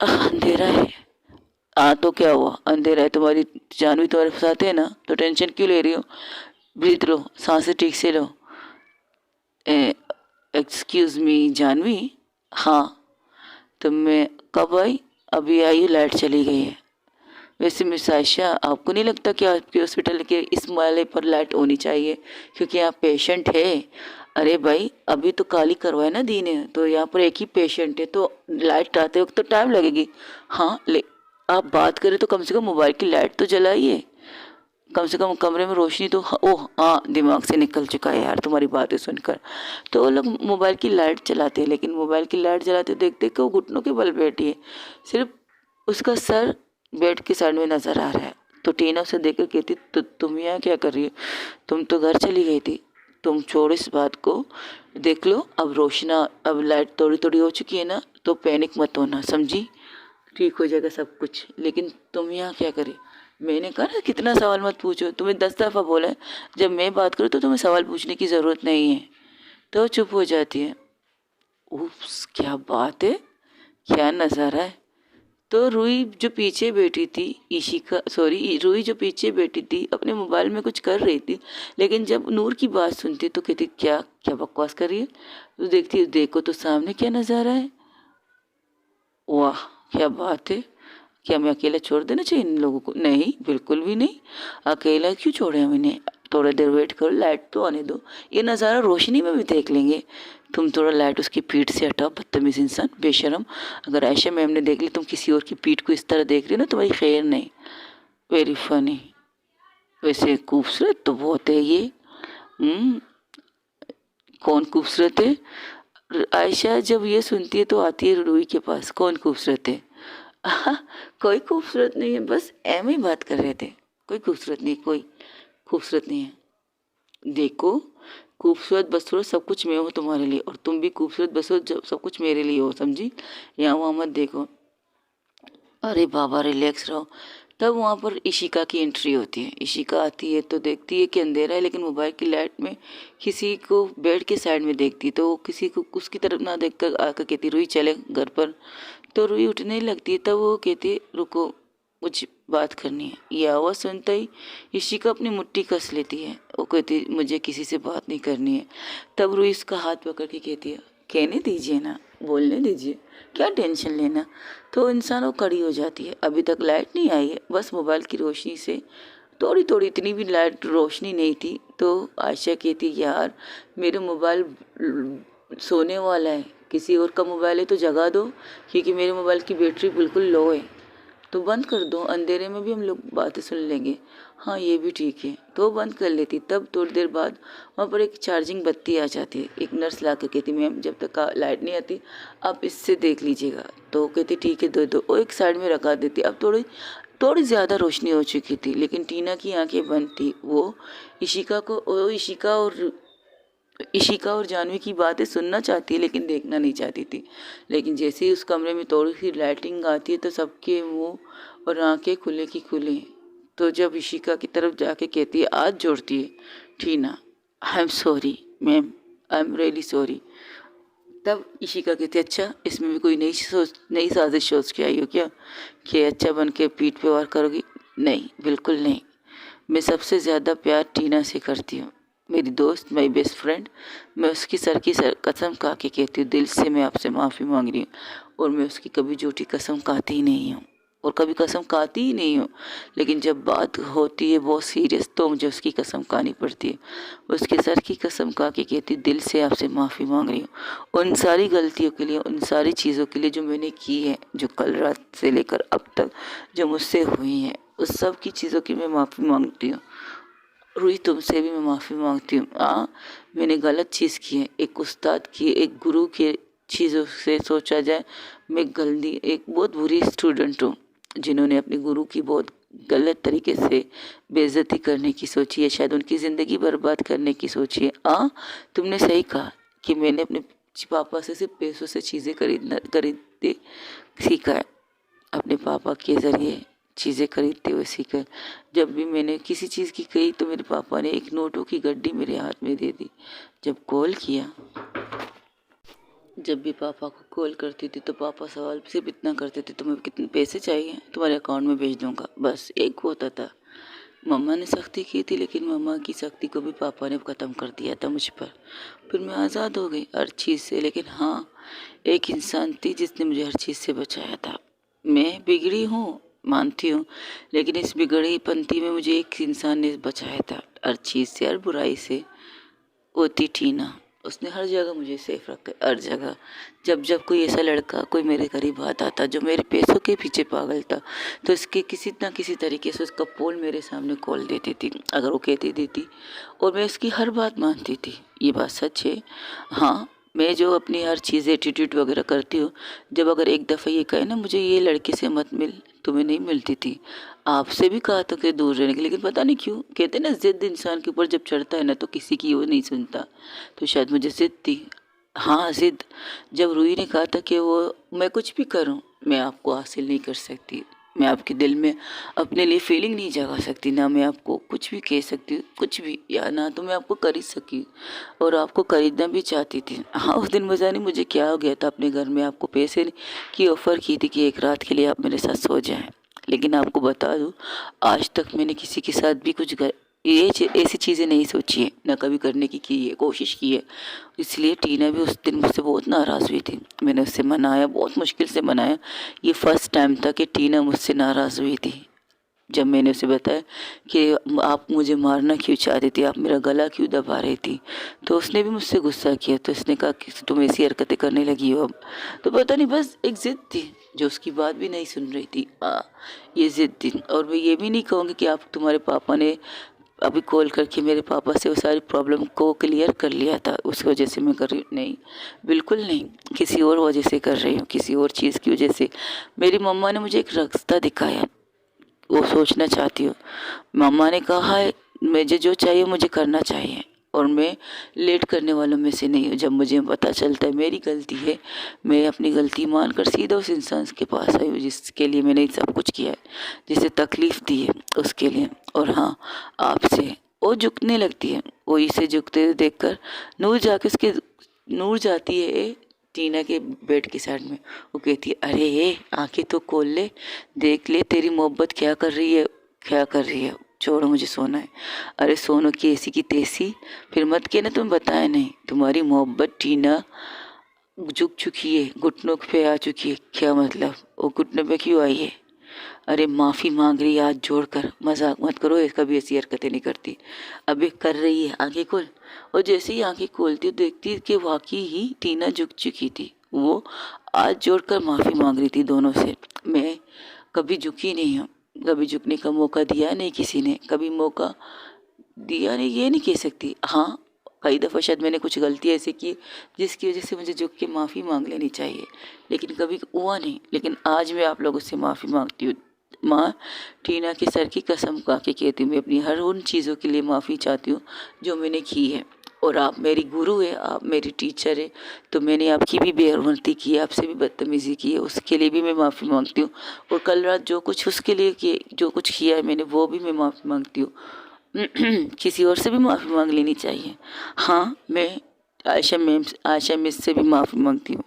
अंधेरा है, तो क्या हुआ, अंधेरा है, तुम्हारी जान भी तुम्हारे साथ है ना, तो टेंशन क्यों ले रही हो। ब्रीथ लो, सांसें ठीक से लो। Excuse me Janvi. हाँ, तुम मैं कब आई, अभी आई हूँ, लाइट चली गई है। वैसे मिस आयशा, आपको नहीं लगता कि आपके हॉस्पिटल के इस माले पर लाइट होनी चाहिए, क्योंकि यहाँ पेशेंट है। अरे भाई, अभी तो काली करवाए ना दी ने, तो यहाँ पर एक ही पेशेंट है, तो लाइट आते वक्त तो टाइम लगेगी। हाँ, ले आप बात करें तो कम से कम मोबाइल की लाइट तो जलाइए, कम से कम कमरे में रोशनी तो। ओह हाँ, दिमाग से निकल चुका है यार तुम्हारी बातें सुनकर। तो वो लोग मोबाइल की लाइट जलाते हैं, लेकिन मोबाइल की लाइट जलाते देखते कि वो घुटनों के बल बैठी है, सिर्फ उसका सर बेड के साइड में नजर आ रहा है। तो टीना उसे देखकर कहती, तो तुम यहाँ क्या कर रही हो, तुम तो घर चली गई थी। तुम छोड़ इस बात को, देख लो अब रोशना, अब लाइट थोड़ी थोड़ी हो चुकी है ना, तो पैनिक मत होना, समझी, ठीक हो जाएगा सब कुछ। लेकिन तुम यहाँ क्या करी, मैंने कहा ना कितना सवाल मत पूछो, तुम्हें 10 दफ़ा बोला है, जब मैं बात करूँ तो तुम्हें सवाल पूछने की ज़रूरत नहीं है, तो चुप हो जाती है। उफ्स, क्या बात है, क्या नज़ारा है। तो रुई जो पीछे बैठी थी, इशिका सॉरी, रुई जो पीछे बैठी थी अपने मोबाइल में कुछ कर रही थी, लेकिन जब नूर की बात सुनती तो कहती, क्या क्या बकवास कर रही है। तो देखती, देखो तो सामने क्या नज़ारा है। वाह, क्या बात है। क्या हमें अकेला छोड़ देना चाहिए इन लोगों को, नहीं बिल्कुल भी नहीं, अकेला क्यों छोड़े हम इन्हें। थोड़ा देर वेट करो, लाइट तो आने दो, ये नज़ारा रोशनी में भी देख लेंगे। तुम थोड़ा लाइट उसकी पीठ से हटाओ, बदतमीज इंसान, बेशरम। अगर आयशा मैम ने देख ली तुम किसी और की पीठ को इस तरह देख रही हो ना, तुम्हारी खैर नहीं। Very funny. वैसे खूबसूरत तो बहुत है ये। हम्म, कौन खूबसूरत है। आयशा जब ये सुनती है तो आती है रूही के पास, कौन खूबसूरत है। कोई खूबसूरत नहीं है, बस एम ही बात कर रहे थे, कोई खूबसूरत नहीं, कोई खूबसूरत नहीं है। देखो, खूबसूरत बसरो सब कुछ मैं हूँ तुम्हारे लिए, और तुम भी खूबसूरत बसरो जब सब कुछ मेरे लिए हो, समझी। यहाँ वहाँ मत देखो। अरे बाबा, रिलैक्स रहो। तब वहाँ पर इशिका की एंट्री होती है। इशिका आती है तो देखती है कि अंधेरा है, लेकिन मोबाइल की लाइट में किसी को बेड के साइड में देखती, तो वो किसी को उसकी तरफ ना देखकर आकर कहती, रुई चले घर पर। तो रुई उठने लगती है, तब वो कहती है, रुको, कुछ बात करनी है। ये आवाज़ सुनते ही इशिका अपनी मुट्ठी कस लेती है, वो कहती, मुझे किसी से बात नहीं करनी है। तब रुई उसका हाथ पकड़ के कहती है, कहने दीजिए ना, बोलने दीजिए, क्या टेंशन लेना। तो इंसान वो खड़ी हो जाती है। अभी तक लाइट नहीं आई है, बस मोबाइल की रोशनी से थोड़ी थोड़ी, इतनी भी लाइट रोशनी नहीं थी। तो आयशा कहती, यार मेरा मोबाइल सोने वाला है, किसी और का मोबाइल है तो जगा दो, क्योंकि मेरे मोबाइल की बैटरी बिल्कुल लो है, तो बंद कर दो, अंधेरे में भी हम लोग बातें सुन लेंगे। हाँ ये भी ठीक है, तो बंद कर लेती। तब थोड़ी देर बाद वहाँ पर एक चार्जिंग बत्ती आ जाती है। एक नर्स ला कर कहती, मैम जब तक लाइट नहीं आती आप इससे देख लीजिएगा। तो कहती, ठीक है दो दो, वो एक साइड में रखा देती। अब थोड़ी थोड़ी ज़्यादा रोशनी हो चुकी थी, लेकिन टीना की आंखें बंद थी। वो इशिका और जानवी की बातें सुनना चाहती है, लेकिन देखना नहीं चाहती थी। लेकिन जैसे ही उस कमरे में थोड़ी सी लाइटिंग आती है तो सबके मुंह और आंखें खुले की खुले। तो जब इशिका की तरफ जाके कहती है, हाथ जोड़ती है, Tina I am sorry ma'am, I am really sorry. तब इशिका कहती है, अच्छा इसमें भी कोई नई साजिश सोच के आई हो क्या, कि अच्छा बन के पीठ पे वार करोगी। नहीं बिल्कुल नहीं, मैं सबसे ज़्यादा प्यार टीना से करती हूँ, मेरी दोस्त, मेरी बेस्ट फ्रेंड। मैं उसकी सर की कसम खा के कहती हूँ, दिल से मैं आपसे माफ़ी मांग रही हूँ, और मैं उसकी कभी झूठी कसम खाती ही नहीं हूँ, और कभी कसम खाती ही नहीं हूँ। लेकिन जब बात होती है बहुत सीरियस, तो मुझे उसकी कसम खानी पड़ती है। उसके सर की कसम खा के कहती हूँ, दिल से आपसे माफ़ी मांग रही हूँ उन सारी गलतियों के लिए, उन सारी चीज़ों के लिए जो मैंने की है, जो कल रात से लेकर अब तक जो मुझसे हुई हैं, उस सब की चीज़ों की मैं माफ़ी मांगती हूँ। रुई, तुमसे भी मैं माफ़ी मांगती हूँ। हाँ, मैंने गलत चीज़ की है, एक उस्ताद की, एक गुरु के चीज़ों से सोचा जाए, मैं गलती एक बहुत बुरी स्टूडेंट हूँ, जिन्होंने अपने गुरु की बहुत गलत तरीके से बेइज्जती करने की सोची है, शायद उनकी ज़िंदगी बर्बाद करने की सोची है। हाँ, तुमने सही कहा कि मैंने अपने पापा से सिर्फ पैसों से चीज़ें खरीदते सीखा है, अपने पापा के ज़रिए चीज़ें खरीदते हुए सीखा। जब भी मैंने किसी चीज़ की कही तो मेरे पापा ने एक नोटों की गड्डी मेरे हाथ में दे दी। जब कॉल किया, जब भी पापा को कॉल करती थी तो पापा सवाल सिर्फ इतना करते थे, तुम्हें कितने पैसे चाहिए, तुम्हारे अकाउंट में भेज दूंगा, बस एक होता था। मम्मा ने सख्ती की थी लेकिन मम्मा की सख्ती को भी पापा ने ख़त्म कर दिया था मुझ पर। फिर मैं आज़ाद हो गई हर चीज़ से। लेकिन हाँ, एक इंसान थी जिसने मुझे हर चीज़ से बचाया था। मैं बिगड़ी हूँ मानती हूँ, लेकिन इस बिगड़ी पंथी में मुझे एक इंसान ने बचाया था हर चीज़ से, हर बुराई से। वो थी टीना। उसने हर जगह मुझे सेफ रखा, हर जगह। जब जब कोई ऐसा लड़का कोई मेरे करीब आता था जो मेरे पैसों के पीछे पागल था, तो इसके किसी ना किसी तरीके से उसका पोल मेरे सामने खोल देती थी, अगर वो कहती देती, और मैं उसकी हर बात मानती थी। ये बात सच है। हाँ, मैं जो अपनी हर चीज़ एटीट्यूड वगैरह करती हूँ, जब अगर एक दफ़ा ये कहे ना मुझे ये लड़के से मत मिल, तुम्हें नहीं मिलती थी। आपसे भी कहा था कि दूर रहने के, लेकिन पता नहीं क्यों कहते ना जिद इंसान के ऊपर जब चढ़ता है ना तो किसी की वो नहीं सुनता। तो शायद मुझे जिद थी। हाँ, जिद। जब रूही ने कहा था कि वो मैं कुछ भी करूँ मैं आपको हासिल नहीं कर सकती, मैं आपके दिल में अपने लिए फीलिंग नहीं जगा सकती, ना मैं आपको कुछ भी कह सकती हूँ, कुछ भी, या ना तो मैं आपको खरीद सकी, और आपको खरीदना भी चाहती थी। हाँ, उस दिन पता नहीं मुझे क्या हो गया था, अपने घर में आपको पैसे की ऑफ़र की थी कि एक रात के लिए आप मेरे साथ सो जाएं। लेकिन आपको बता दूँ, आज तक मैंने किसी के साथ भी कुछ ऐसी चीज़ें नहीं सोची है, ना कभी करने की है, कोशिश की है। इसलिए टीना भी उस दिन मुझसे बहुत नाराज़ हुई थी। मैंने उससे मनाया, बहुत मुश्किल से मनाया। ये फर्स्ट टाइम था कि टीना मुझसे नाराज़ हुई थी। जब मैंने उसे बताया कि आप मुझे मारना क्यों चाहती थी, आप मेरा गला क्यों दबा रही थी, तो उसने भी मुझसे गुस्सा किया। तो उसने कहा कि तुम ऐसी हरकतें करने लगी हो अब। तो पता नहीं, बस एक ज़िद थी जो उसकी बात भी नहीं सुन रही थी। ये ज़िद थी। और मैं ये भी नहीं कहूँगी कि आप तुम्हारे पापा ने अभी कॉल करके मेरे पापा से वो सारी प्रॉब्लम को क्लियर कर लिया था, उस वजह से मैं कर रही हूँ, नहीं, बिल्कुल नहीं। किसी और वजह से कर रही हूँ, किसी और चीज़ की वजह से। मेरी मम्मा ने मुझे एक रास्ता दिखाया, वो सोचना चाहती हूँ। मम्मा ने कहा है मुझे जो चाहिए मुझे करना चाहिए, और मैं लेट करने वालों में से नहीं हूँ। जब मुझे पता चलता है मेरी गलती है, मैं अपनी गलती मानकर सीधा उस इंसान के पास आई हूँ जिसके लिए मैंने सब कुछ किया है, जिसे तकलीफ़ दी है उसके लिए। और हाँ, आपसे वो झुकने लगती है, वो इसे झुकते हुए देखकर नूर जाके उसके नूर जाती है टीना के बेड की साइड में। वो कहती है अरे ये आंखें तो खोल ले, देख ले तेरी मोहब्बत क्या कर रही है, क्या कर रही है, छोड़ो मुझे सोना है। अरे सोनो की ऐसी की तैसी, फिर मत कहना तुम्हें बताया नहीं, तुम्हारी मोहब्बत टीना झुक चुकी है, घुटनों पे आ चुकी है। क्या मतलब, वो घुटनों पे क्यों आई है? अरे माफ़ी मांग रही है हाथ जोड़कर, मजाक मत करो, ये कभी ऐसी हरकतें नहीं करती। अबे कर रही है, आंखें खोल। और जैसे ही आंखें खोलती देखती कि वाकई ही टीना झुक चुकी थी। वो हाथ जोड़कर माफ़ी मांग रही थी दोनों से। मैं कभी झुकी नहीं हूँ, कभी झुकने का मौका दिया नहीं किसी ने, कभी मौका दिया नहीं ये नहीं कह सकती। हाँ, कई दफ़ा शायद मैंने कुछ गलती ऐसी की जिसकी वजह से मुझे झुक के माफ़ी मांग लेनी चाहिए, लेकिन कभी हुआ नहीं। लेकिन आज मैं आप लोगों से माफ़ी मांगती हूँ। माँ, टीना के सर की कसम खा के कहती हूँ, मैं अपनी हर उन चीज़ों के लिए माफ़ी चाहती हूँ जो मैंने की है। और आप मेरी गुरु है, आप मेरी टीचर है, तो मैंने आपकी भी बेहरमती की है, आपसे भी बदतमीज़ी की है, उसके लिए भी मैं माफ़ी मांगती हूँ। और कल रात जो कुछ उसके लिए किए, जो कुछ किया है मैंने, वो भी मैं माफ़ी मांगती हूँ। किसी और से भी माफ़ी मांग लेनी चाहिए। हाँ, मैं आयशा मिस से भी माफ़ी मांगती हूँ,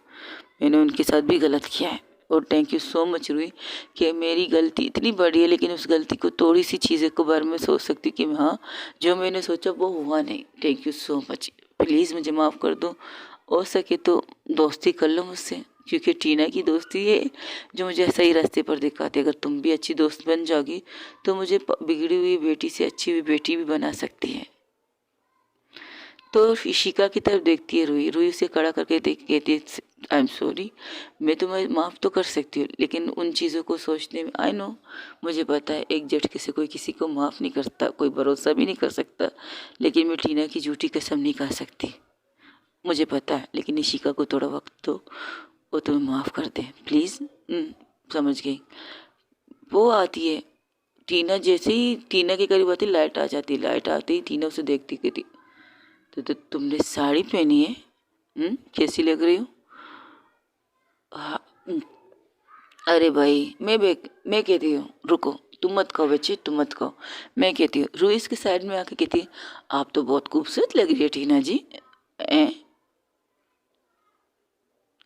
मैंने उनके साथ भी गलत किया है। और thank you so much Ruhi, कि मेरी गलती इतनी बड़ी है लेकिन उस गलती को थोड़ी सी चीज़ें के बारे में सोच सकती कि हाँ, जो मैंने सोचा वो हुआ नहीं। Thank you so much, please मुझे माफ़ कर दो। हो सके तो दोस्ती कर लो मुझसे, क्योंकि टीना की दोस्ती है जो मुझे सही रास्ते पर दिखाती है। अगर तुम भी अच्छी दोस्त बन जाओगी तो मुझे बिगड़ी हुई बेटी से अच्छी हुई बेटी भी बना सकती है। तो इशिका की तरफ देखती है रूही, रूही उसे खड़ा करके देख कहती है आई एम सॉरी, मैं तुम्हें माफ़ तो कर सकती हूँ लेकिन उन चीज़ों को सोचने में, आई नो, मुझे पता है एक झटके से कोई किसी को माफ़ नहीं करता, कोई भरोसा भी नहीं कर सकता, लेकिन मैं टीना की झूठी कसम नहीं खा सकती, मुझे पता है। लेकिन इशिका को थोड़ा वक्त दो, वो तुम्हें माफ़ कर दे प्लीज़। समझ गई। वो आती है, टीना जैसे ही टीना के करीब आती लाइट आ जाती, लाइट आती ही टीना उसे देखती कहती तो तुमने साड़ी पहनी है, कैसी लग रही हो? हाँ, अरे भाई मैं कहती हूँ, रुको, तुम मत कहो बच्चे, तुम मत कहो। मैं कहती हूँ, रूही इसके साइड में आके कहती है, आप तो बहुत खूबसूरत लग रही है टीना जी। ए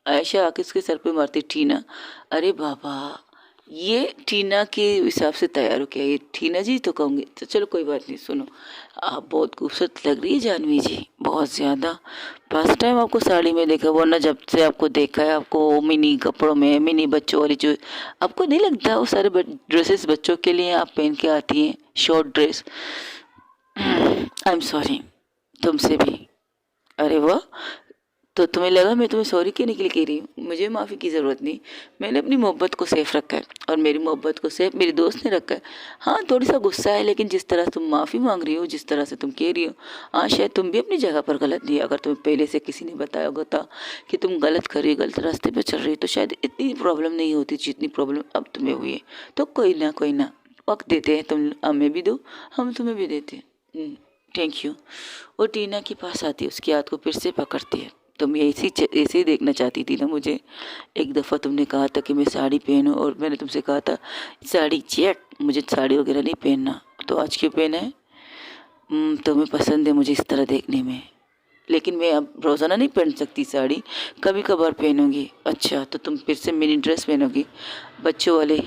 आयशा आके उसके सर पे मारती, टीना। अरे बाबा, ये टीना के हिसाब से तैयार हो क्या? ये टीना जी तो कहूँगी, तो चलो कोई बात नहीं, सुनो, आप बहुत खूबसूरत लग रही है जानवी जी, बहुत ज़्यादा। फर्स्ट टाइम आपको साड़ी में देखा, वरना जब से आपको देखा है आपको मिनी कपड़ों में, मिनी बच्चों वाली जो, आपको नहीं लगता वो सारे ड्रेसेस बच्चों के लिए आप पहन के आती हैं, short dress. I am sorry, तुमसे भी। अरे वाह, तो तुम्हें लगा मैं तुम्हें सॉरी कहने के लिए कह रही हूँ? मुझे माफ़ी की ज़रूरत नहीं, मैंने अपनी मोहब्बत को सेफ रखा है, और मेरी मोहब्बत को सेफ मेरी दोस्त ने रखा है। हाँ, थोड़ी सा गुस्सा है, लेकिन जिस तरह तुम माफ़ी मांग रही हो, जिस तरह से तुम कह रही हो, हाँ शायद तुम भी अपनी जगह पर गलत नहीं। अगर तुम्हें पहले से किसी ने बताया होगा था कि तुम गलत कर रही हो, गलत रास्ते पर चल रही हो, तो शायद इतनी प्रॉब्लम नहीं होती जितनी प्रॉब्लम अब तुम्हें हुई है। तो कोई ना, वक्त देते हैं, तुम हमें भी दो, हम तुम्हें भी देते हैं। Thank you. वो टीना के पास आती है, उसकी हाथ को फिर से पकड़ती है। तुम ऐसे ही देखना चाहती थी ना मुझे? एक दफ़ा तुमने कहा था कि मैं साड़ी पहनूं, और मैंने तुमसे कहा था साड़ी चेक, मुझे साड़ी वगैरह नहीं पहनना। तो आज क्यों पहना है? तुम्हें पसंद है मुझे इस तरह देखने में, लेकिन मैं अब रोज़ाना नहीं पहन सकती साड़ी, कभी कभार पहनूंगी। अच्छा, तो तुम फिर से मिनी ड्रेस पहनोगी, बच्चों वाले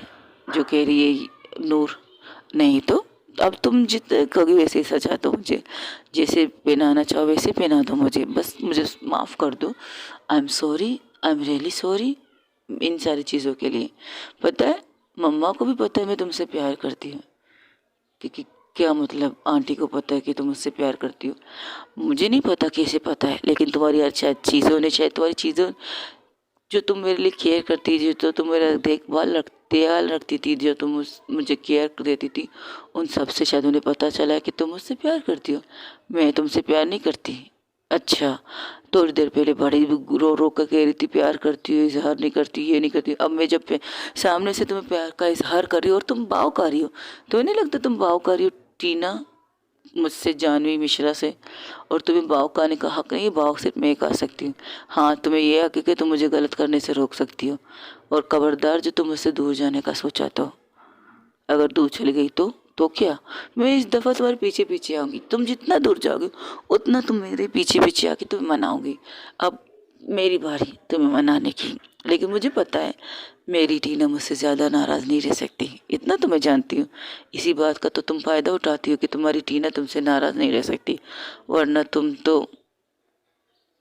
जो कह रही है नूर? नहीं तो अब तुम जितने कहोगे वैसे ही सजा दो मुझे, जैसे पहनाना चाहो वैसे पहना दो मुझे, बस मुझे माफ़ कर दो। आई am sorry, I am really sorry इन सारी चीज़ों के लिए। पता है, मम्मा को भी पता है मैं तुमसे प्यार करती हूँ। क्योंकि क्या मतलब, आंटी को पता है कि तुम मुझसे प्यार करती हो, मुझे नहीं पता कैसे पता है, लेकिन तुम्हारी शायद चीज़ों ने, शायद तुम्हारी चीज़ों, जो तुम मेरे लिए केयर करती थी, जो तुम मेरा ख्याल रखती थी, जो तुम मुझे केयर देती थी, उन सब से शायद उन्हें पता चला है कि तुम मुझसे प्यार करती हो। मैं तुमसे प्यार नहीं करती। अच्छा, थोड़ी देर पहले बड़ी रो रो कर कह रही थी प्यार करती हो, इजहार नहीं करती, ये नहीं करती। अब मैं जब सामने से तुम्हें प्यार का इजहार कर रही हो और तुम भाव कर रही हो, तो नहीं लगता तुम भाव कर रही हो टीना मुझसे, जानवी मिश्रा से? और तुम्हें भाव का आने का हक नहीं है, भाव सिर्फ मैं कर सकती हूँ। हाँ, तुम्हें यह हक है कि तुम मुझे गलत करने से रोक सकती हो, और खबरदार जो तुम मुझसे दूर जाने का सोचा, तो अगर दूर चली गई तो क्या, मैं इस दफ़ा तुम्हारे पीछे पीछे आऊँगी, तुम जितना दूर जाओगे उतना तुम मेरे पीछे पीछे आके तुम्हें मनाओगी। अब मेरी बारी तुम्हें मनाने की, लेकिन मुझे पता है मेरी टीना मुझसे ज़्यादा नाराज़ नहीं रह सकती, इतना तो मैं जानती हूँ। इसी बात का तो तुम फ़ायदा उठाती हो कि तुम्हारी टीना तुमसे नाराज़ नहीं रह सकती, वरना तुम तो,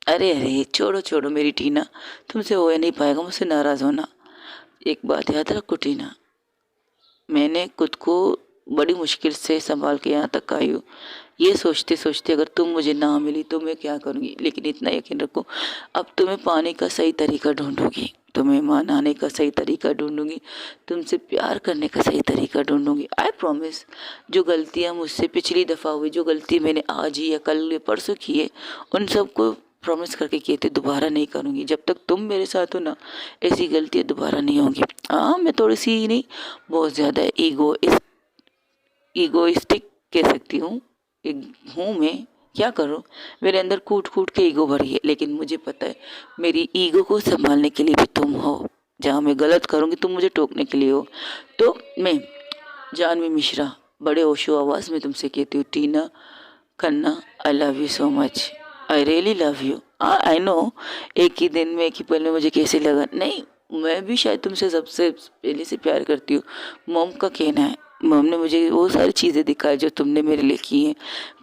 अरे अरे छोड़ो छोड़ो मेरी टीना, तुमसे हो नहीं पाएगा मुझसे नाराज़ होना। एक बात याद रखो टीना, मैंने खुद को बड़ी मुश्किल से संभाल के यहाँ तक आई हूँ, ये सोचते सोचते अगर तुम मुझे ना मिली तो मैं क्या करूँगी। लेकिन इतना यकीन रखो, अब तुम्हें पाने का सही तरीका ढूंढूंगी, तुम्हें मनाने का सही तरीका ढूंढूंगी, तुमसे प्यार करने का सही तरीका ढूंढूंगी। आई प्रॉमिस, जो गलतियाँ मुझसे पिछली दफ़ा हुई, जो गलती मैंने आज ही या कल या परसों की है, उन सबको प्रॉमिस करके किए थे दोबारा नहीं करूँगी। जब तक तुम मेरे साथ हो ना, ऐसी गलतियाँ दोबारा नहीं होंगी। हाँ, मैं थोड़ी सी ही नहीं, बहुत ज़्यादा ईगोइस्टिक कह सकती हूँ, एक हूँ मैं, क्या करूँ, मेरे अंदर कूट कूट के ईगो भरी है। लेकिन मुझे पता है मेरी ईगो को संभालने के लिए भी तुम हो, जहाँ मैं गलत करूँगी तुम मुझे टोकने के लिए हो। तो मैं, जानवी मिश्रा, बड़े होशो आवाज़ में तुमसे कहती हूँ, Tina Khanna, I love you so much, I really love you. हाँ आई नो, एक ही दिन में, एक ही पल में मुझे कैसे लगा, नहीं, मैं भी शायद तुमसे सबसे पहले से प्यार करती हूँ। मॉम का कहना है, मॉम ने मुझे वो सारी चीज़ें दिखाई जो तुमने मेरे लिए की हैं,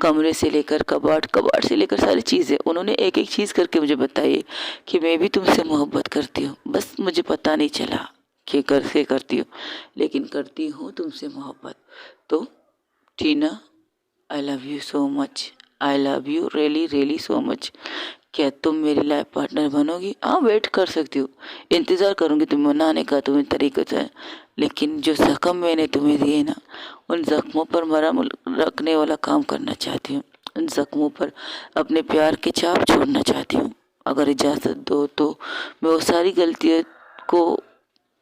कमरे से लेकर कबाड़, कबाड़ से लेकर सारी चीज़ें, उन्होंने एक एक चीज़ करके मुझे बताई कि मैं भी तुमसे मोहब्बत करती हूँ, बस मुझे पता नहीं चला कि कैसे करती हूँ, लेकिन करती हूँ तुमसे मोहब्बत। तो Tina, I love you so much, I love you really really so much. क्या तुम मेरी लाइफ पार्टनर बनोगी? हाँ, वेट कर सकती हो, इंतज़ार करूँगी तुम्हें मनाने का, तुम्हें तरीके से। लेकिन जो ज़ख्म मैंने तुम्हें दिए ना, उन ज़ख्मों पर मरहम रखने वाला काम करना चाहती हूँ, उन ज़ख्मों पर अपने प्यार के छाप छोड़ना चाहती हूँ। अगर इजाज़त दो तो मैं वो सारी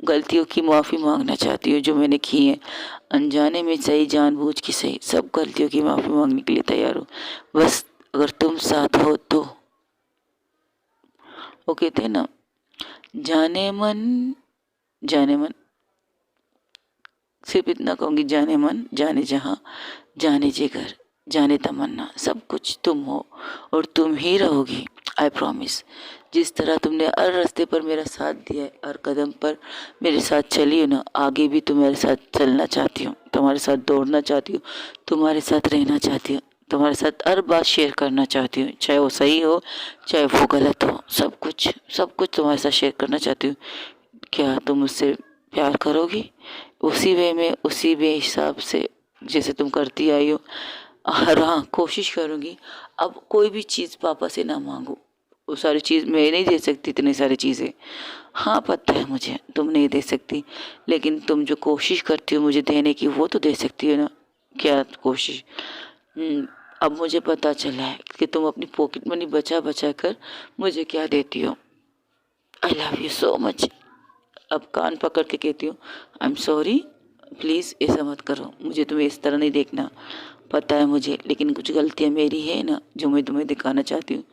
गलतियों की माफ़ी मांगना चाहती हूँ जो मैंने की है, अनजाने में सही, जानबूझ के सही, सब गलतियों की माफ़ी मांगने के लिए तैयार हूँ, बस अगर तुम साथ हो तो। वो कहते हैं ना, जाने मन जाने मन, सिर्फ इतना कहूँगी, जाने मन, जाने जहाँ, जाने जिगर, जाने तमन्ना, सब कुछ तुम हो और तुम ही रहोगी। I promise. जिस तरह तुमने हर रास्ते पर मेरा साथ दिया है, हर कदम पर मेरे साथ चली हो ना, आगे भी तुम्हारे साथ चलना चाहती हूँ, तुम्हारे साथ दौड़ना चाहती हूँ, तुम्हारे साथ रहना चाहती हूँ, तुम्हारे साथ हर बात शेयर करना चाहती हूँ, चाहे वो सही हो चाहे वो गलत हो, सब कुछ तुम्हारे साथ शेयर करना चाहती हूँ। क्या तुम मुझसे प्यार करोगी? उसी वे में, उसी वे हिसाब से जैसे तुम करती आई हो। और हाँ, कोशिश करूँगी अब कोई भी चीज़ पापा से ना मांगू। वो सारी चीज़ मैं नहीं दे सकती, इतनी सारी चीज़ें। हाँ पता है मुझे तुम नहीं दे सकती, लेकिन तुम जो कोशिश करती हो मुझे देने की वो तो दे सकती हो ना। क्या कोशिश? अब मुझे पता चला है कि तुम अपनी पॉकेट मनी बचा बचा कर मुझे क्या देती हो। आई लव यू सो मच। अब कान पकड़ के कहती हूँ, आई एम सॉरी, प्लीज़ ऐसा मत करो, मुझे तुम्हें इस तरह नहीं देखना। पता है मुझे, लेकिन कुछ गलतियाँ मेरी है ना जो मैं तुम्हें दिखाना चाहती हूँ।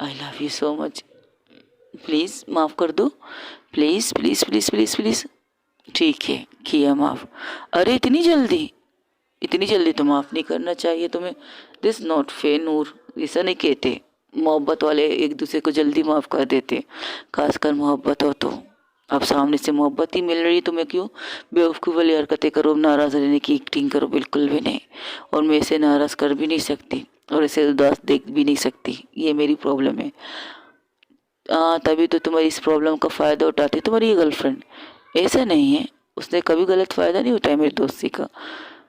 आई love you so much, please माफ़ कर दो, please please please please please. ठीक है, किया माफ़। अरे इतनी जल्दी तो माफ़ नहीं करना चाहिए तुम्हें। दिस नॉट फेयर नूर, ऐसा नहीं कहते। मोहब्बत वाले एक दूसरे को जल्दी माफ़ कर देते, खासकर मोहब्बत हो तो। अब सामने से मोहब्बत ही मिल रही तुम्हें, क्यों बेवकूफ़ वाली हरकतें करो, नाराज़ रहने की एक्टिंग करो? बिल्कुल भी नहीं। और मैं इसे नाराज़ कर भी नहीं सकती और इसे उदास देख भी नहीं सकती, ये मेरी प्रॉब्लम है। हाँ, तभी तो तुम्हारी इस प्रॉब्लम का फ़ायदा उठाती है तुम्हारी ये गर्लफ्रेंड। ऐसा नहीं है, उसने कभी गलत फ़ायदा नहीं उठाया मेरी दोस्ती का।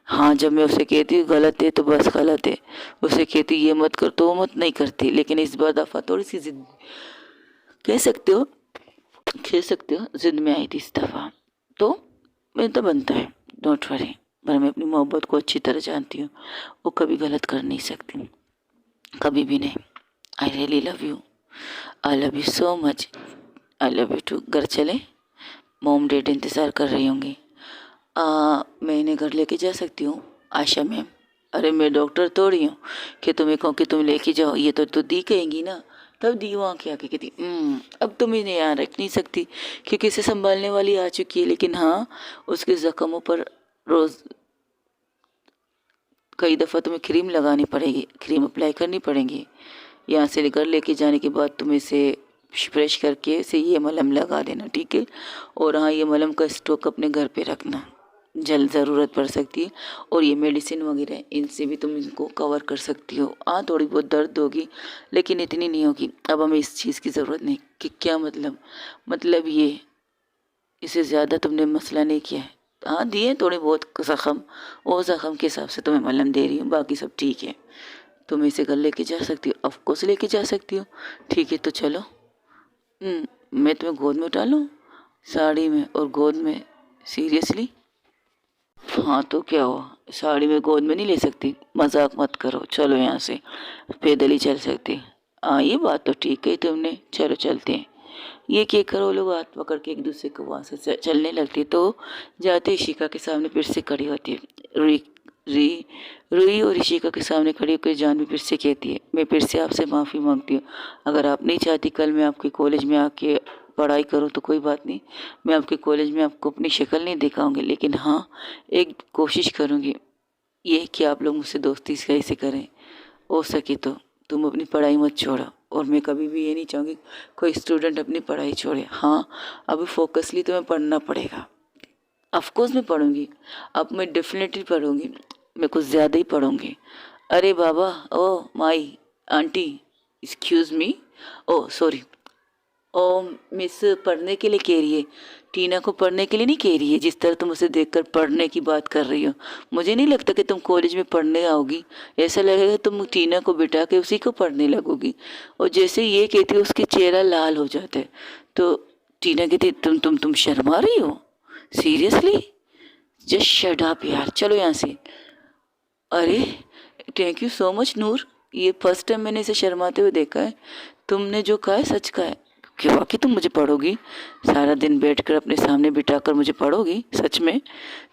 हाँ, जब मैं उसे कहती हूँ गलत है तो बस गलत है, उसे कहती ये मत कर तो वो मत नहीं करती। लेकिन इस बार दफ़ा थोड़ी सी जिद, कह सकते हो कह सकते हो जिद में आई थी इस दफ़ा। तो मैं तो बनता है, डोंट वरी। पर मैं अपनी मोहब्बत को अच्छी तरह जानती हूँ, वो कभी गलत कर नहीं सकती, कभी भी नहीं। I really love you, I love you so much, I love you too. घर चले, मॉम डैड इंतज़ार कर रही होंगी। मैं इन्हें घर लेके जा सकती हूँ आशा मैम? अरे मैं डॉक्टर थोड़ी हूँ कि तुम्हें कहूँ कि तुम लेके जाओ, ये तो दी कहेंगी ना। तब दी वहाँ के आके कहती अब तुम इन्हें यहाँ रख नहीं सकती क्योंकि इसे संभालने वाली आ चुकी है। लेकिन हाँ, उसके ज़ख्मों पर रोज़ कई दफ़ा तुम्हें क्रीम लगानी पड़ेगी, क्रीम अप्लाई करनी पड़ेगी। यहाँ से घर लेके जाने के बाद तुम इसे फ्रेश करके इसे ये मलहम लगा देना, ठीक है? और हाँ, ये मलहम का स्टॉक अपने घर पे रखना, जल्द ज़रूरत पड़ सकती है। और ये मेडिसिन वगैरह इनसे भी तुम इनको कवर कर सकती हो। हाँ, थोड़ी बहुत दर्द होगी लेकिन इतनी नहीं होगी। अब हमें इस चीज़ की ज़रूरत नहीं कि क्या मतलब ये इससे ज़्यादा तुमने मसला नहीं किया है। हाँ, दिए थोड़े बहुत ज़ख़म, वो ज़ख़म के हिसाब से तुम्हें मलहम दे रही हूँ, बाकी सब ठीक है। तुम इसे घर लेके जा सकती हो, ऑफकोर्स लेके जा सकती हो। ठीक है तो चलो। मैं तुम्हें गोद में उठा लूँ, साड़ी में और गोद में? सीरियसली? हाँ तो क्या हुआ, साड़ी में गोद में नहीं ले सकती? मजाक मत करो, चलो यहाँ से, पैदल ही चल सकती। हाँ, ये बात तो ठीक है तुमने, चलो चलते हैं। ये क्या करो, लोग हाथ पकड़ के एक दूसरे को वहाँ से चलने लगती, तो जाते ईशिका के सामने फिर से खड़ी होती है। रुई री रुई और ईशिका के सामने खड़ी होकर जानवी फिर से कहती है, मैं फिर से आपसे माफ़ी मांगती हूँ। अगर आप नहीं चाहती कल मैं आपके कॉलेज में आके पढ़ाई करूँ तो कोई बात नहीं, मैं आपके कॉलेज में आपको अपनी शक्ल नहीं दिखाऊंगी। लेकिन हाँ, एक कोशिश करूँगी ये कि आप लोग मुझसे दोस्ती सही से करें। हो सके तो तुम अपनी पढ़ाई मत छोड़ो, और मैं कभी भी ये नहीं चाहूँगी कोई स्टूडेंट अपनी पढ़ाई छोड़े। हाँ, अभी फोकसली तुम्हें पढ़ना पड़ेगा। ऑफकोर्स मैं पढ़ूंगी, अब मैं डेफिनेटली पढ़ूंगी, मैं कुछ ज़्यादा ही पढ़ूंगी। अरे बाबा, oh my aunty, excuse me, oh sorry, oh miss पढ़ने के लिए कह रही है, टीना को पढ़ने के लिए नहीं कह रही है। जिस तरह तुम उसे देखकर पढ़ने की बात कर रही हो, मुझे नहीं लगता कि तुम कॉलेज में पढ़ने आओगी। ऐसा लगेगा तुम टीना को बिठा के उसी को पढ़ने लगोगी। और जैसे ये कहती है उसके चेहरा लाल हो जाता है। तो टीना कहती तुम शर्मा रही हो? सीरियसली? जस्ट शट अप यार, चलो यहाँ से। अरे थैंक यू सो मच नूर, ये फर्स्ट टाइम मैंने इसे शर्माते हुए देखा है। तुमने जो कहा है सच कहा है कि वाकई तुम मुझे पढ़ोगी, सारा दिन बैठकर अपने सामने बिठाकर मुझे पढ़ोगी सच में?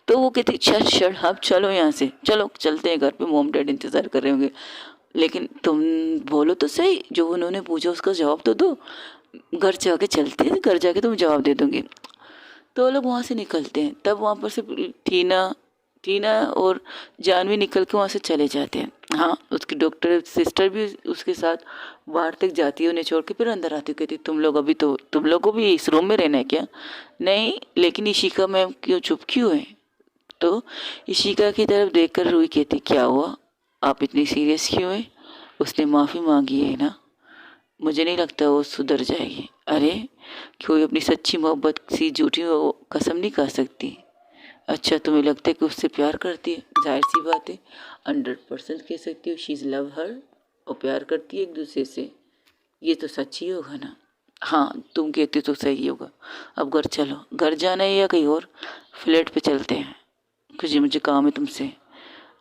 तो वो कहती चल शट अप, चलो यहाँ से, चलो चलते हैं घर पे, मॉम डैड इंतज़ार कर रहे होंगे। लेकिन तुम बोलो तो सही, जो उन्होंने पूछा उसका जवाब तो दो। घर जाके चलते हैं, घर जाके तुम जवाब दे दूँगी। तो वो लोग वहाँ से निकलते हैं। तब वहाँ पर से टीना टीना और जानवी निकल के वहाँ से चले जाते हैं। हाँ, उसकी डॉक्टर सिस्टर भी उसके साथ बाहर तक जाती है, उन्हें छोड़ के फिर अंदर आती है। कहती तुम लोग अभी तो तुम लोग को भी इस रूम में रहना है क्या? नहीं, लेकिन इशिका मैम क्यों चुप क्यों है? तो इशिका की तरफ देखकर रूही कहती क्या हुआ, आप इतनी सीरियस क्यों है? उसने माफ़ी मांगी है ना, मुझे नहीं लगता वो सुधर जाएगी। अरे, कोई अपनी सच्ची मोहब्बत सी झूठी कसम नहीं खा सकती। अच्छा, तुम्हें लगता है कि उससे प्यार करती है? जाहिर सी बात है, 100% कह सकती हो शी इज़ लव हर, और प्यार करती है एक दूसरे से। ये तो सच ही होगा ना? हाँ, तुम कहते तो सही होगा। अब घर चलो। घर जाना है या कहीं और? फ्लैट पे चलते हैं, कुछ मुझे काम है तुमसे।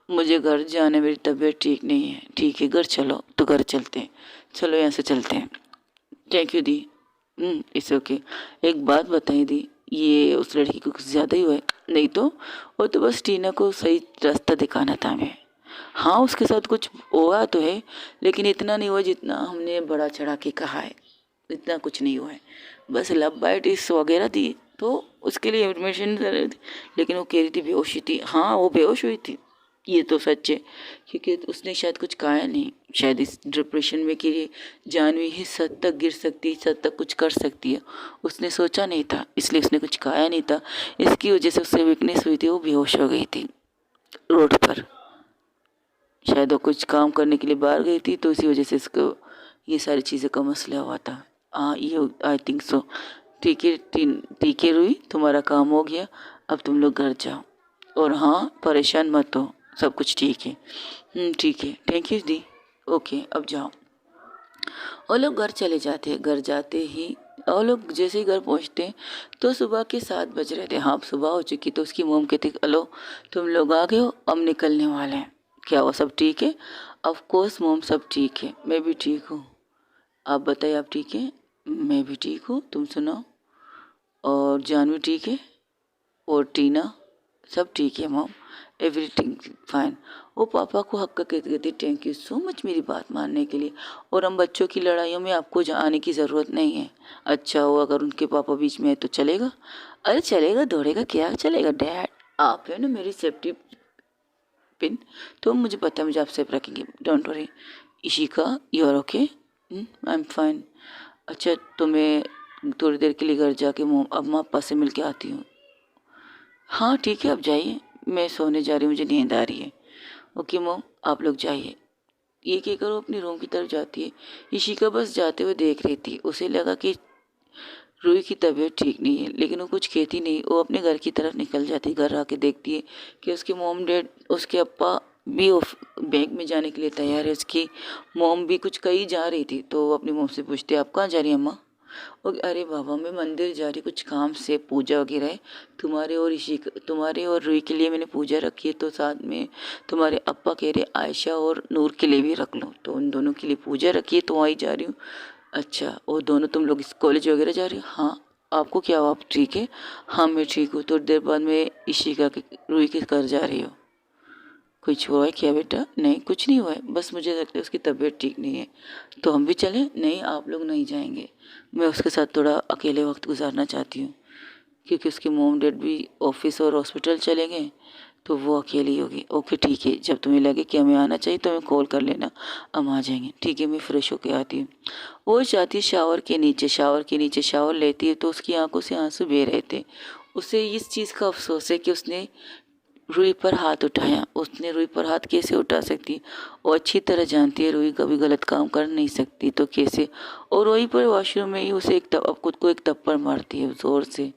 मुझे घर जाना है, मेरी तबीयत ठीक नहीं है। ठीक है, घर चलो तो घर चलते हैं। चलो यहाँ से चलते हैं। Thank you the. It's okay. एक बात बताई दी, ये उस लड़की को कुछ ज़्यादा ही हुआ है? नहीं तो, वो तो बस टीना को सही रास्ता दिखाना था हमें। हाँ, उसके साथ कुछ हुआ तो है, लेकिन इतना नहीं हुआ जितना हमने बड़ा चढ़ा के कहा है। इतना कुछ नहीं हुआ है, बस लव बाइट इस वगैरह दी तो उसके लिए इन्फॉर्मेशन दे रही थी। लेकिन वो कह रही थी बेहोशी थी। हाँ, वो बेहोश हुई थी, ये तो सच है, क्योंकि उसने शायद कुछ खाया नहीं। शायद इस डिप्रेशन में कि जानवी ही सद तक गिर सकती है, सद तक कुछ कर सकती है, उसने सोचा नहीं था, इसलिए उसने कुछ खाया नहीं था। इसकी वजह से उससे वीकनेस हुई थी, वो बेहोश हो गई थी रोड पर। शायद वो कुछ काम करने के लिए बाहर गई थी, तो इसी वजह से इसको ये सारी चीज़ें का मसला हुआ था। हाँ, ये आई थिंक सो। ठीक है, ठीक है रूही, तुम्हारा काम हो गया, अब तुम लोग घर जाओ। और हाँ, परेशान मत हो, सब कुछ ठीक है। ठीक है, थैंक यू दी। ओके, अब जाओ। और लोग घर चले जाते हैं। घर जाते ही और लोग जैसे ही घर पहुंचते हैं तो सुबह के 7 बज रहे थे। हाँ, सुबह हो चुकी। तो उसकी मोम कहती हेलो, तुम लोग आ गए हो, अब निकलने वाले हैं। क्या हुआ, सब ठीक है? ऑफ कोर्स मोम, सब ठीक है, मैं भी ठीक हूँ। आप बताइए, आप ठीक है? मैं भी ठीक हूँ, तुम सुनाओ। और जानवी ठीक है? और टीना? सब ठीक है मॉम, एवरीथिंग फाइन। वो पापा को हक कहते कहते थैंक यू सो मच मेरी बात मानने के लिए, और हम बच्चों की लड़ाइयों में आपको आने की ज़रूरत नहीं है। अच्छा हो, अगर उनके पापा बीच में है तो चलेगा? अरे चलेगा, दौड़ेगा क्या चलेगा डैड, आप है ना मेरी सेफ्टी पिन, तो मुझे पता है, मुझे आप सेफ रखेंगे, don't worry. Ishika, you are okay? I am fine. अच्छा, तो मैं थोड़ी देर के लिए घर जाके अम्मा पापा से मिल के आती हूँ। हाँ ठीक है, आप जाइए, मैं सोने जा रही हूँ, मुझे नींद आ रही है। ओके मोम, आप लोग जाइए। ये कहकर वो अपनी रूम की तरफ जाती है। इशिका बस जाते हुए देख रही थी। उसे लगा कि रूही की तबीयत ठीक नहीं है, लेकिन वो कुछ कहती नहीं। वो अपने घर की तरफ निकल जाती। घर आके देखती है कि उसके मोम डैड, उसके अप्पा भी बैंक में जाने के लिए तैयार है। उसकी मोम भी कुछ कहीं जा रही थी, तो वो अपनी मोम से पूछती है आप कहाँ जा रही हैं अम्मा? और अरे बाबा, मैं मंदिर जा रही, कुछ काम से, पूजा वगैरह है। तुम्हारे और रूही के लिए मैंने पूजा रखी है, तो साथ में तुम्हारे अप्पा कह रहे आयशा और नूर के लिए भी रख लो, तो उन दोनों के लिए पूजा रखी है, तो वहीं जा रही हूँ। अच्छा, और दोनों तुम लोग इस कॉलेज वगैरह जा रही हो? हाँ। आपको क्या हुआ, आप ठीक है? हाँ मैं ठीक हूँ। थोड़ी देर बाद में इशिका के रूही के घर जा रही हो? कुछ हुआ है क्या बेटा? नहीं, कुछ नहीं हुआ है, बस मुझे लगता है उसकी तबीयत ठीक नहीं है। तो हम भी चलें? नहीं, आप लोग नहीं जाएंगे, मैं उसके साथ थोड़ा अकेले वक्त गुजारना चाहती हूँ, क्योंकि उसके मोम डैड भी ऑफिस और हॉस्पिटल चले गए, तो वो अकेली होगी। ओके ठीक है, जब तुम्हें लगे कि हमें आना चाहिए तो हमें कॉल कर लेना, हम आ जाएंगे। ठीक है, मैं फ्रेश होके आती हूँ। वो जाती शावर के नीचे शावर लेती है, तो उसकी आंखों से आंसू बह रहे थे। उसे इस चीज़ का अफसोस है कि उसने रूही पर हाथ उठाया। उसने रूही पर हाथ कैसे उठा सकती? वो अच्छी तरह जानती है रूही कभी गलत काम कर नहीं सकती, तो कैसे? और वहीं पर वॉशरूम में ही उसे खुद को एक थप्पड़ मारती है, जोर से,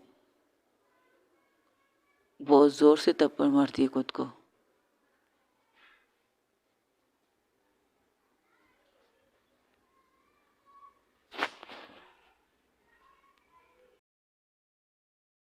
बहुत जोर से थप्पड़ मारती है खुद को।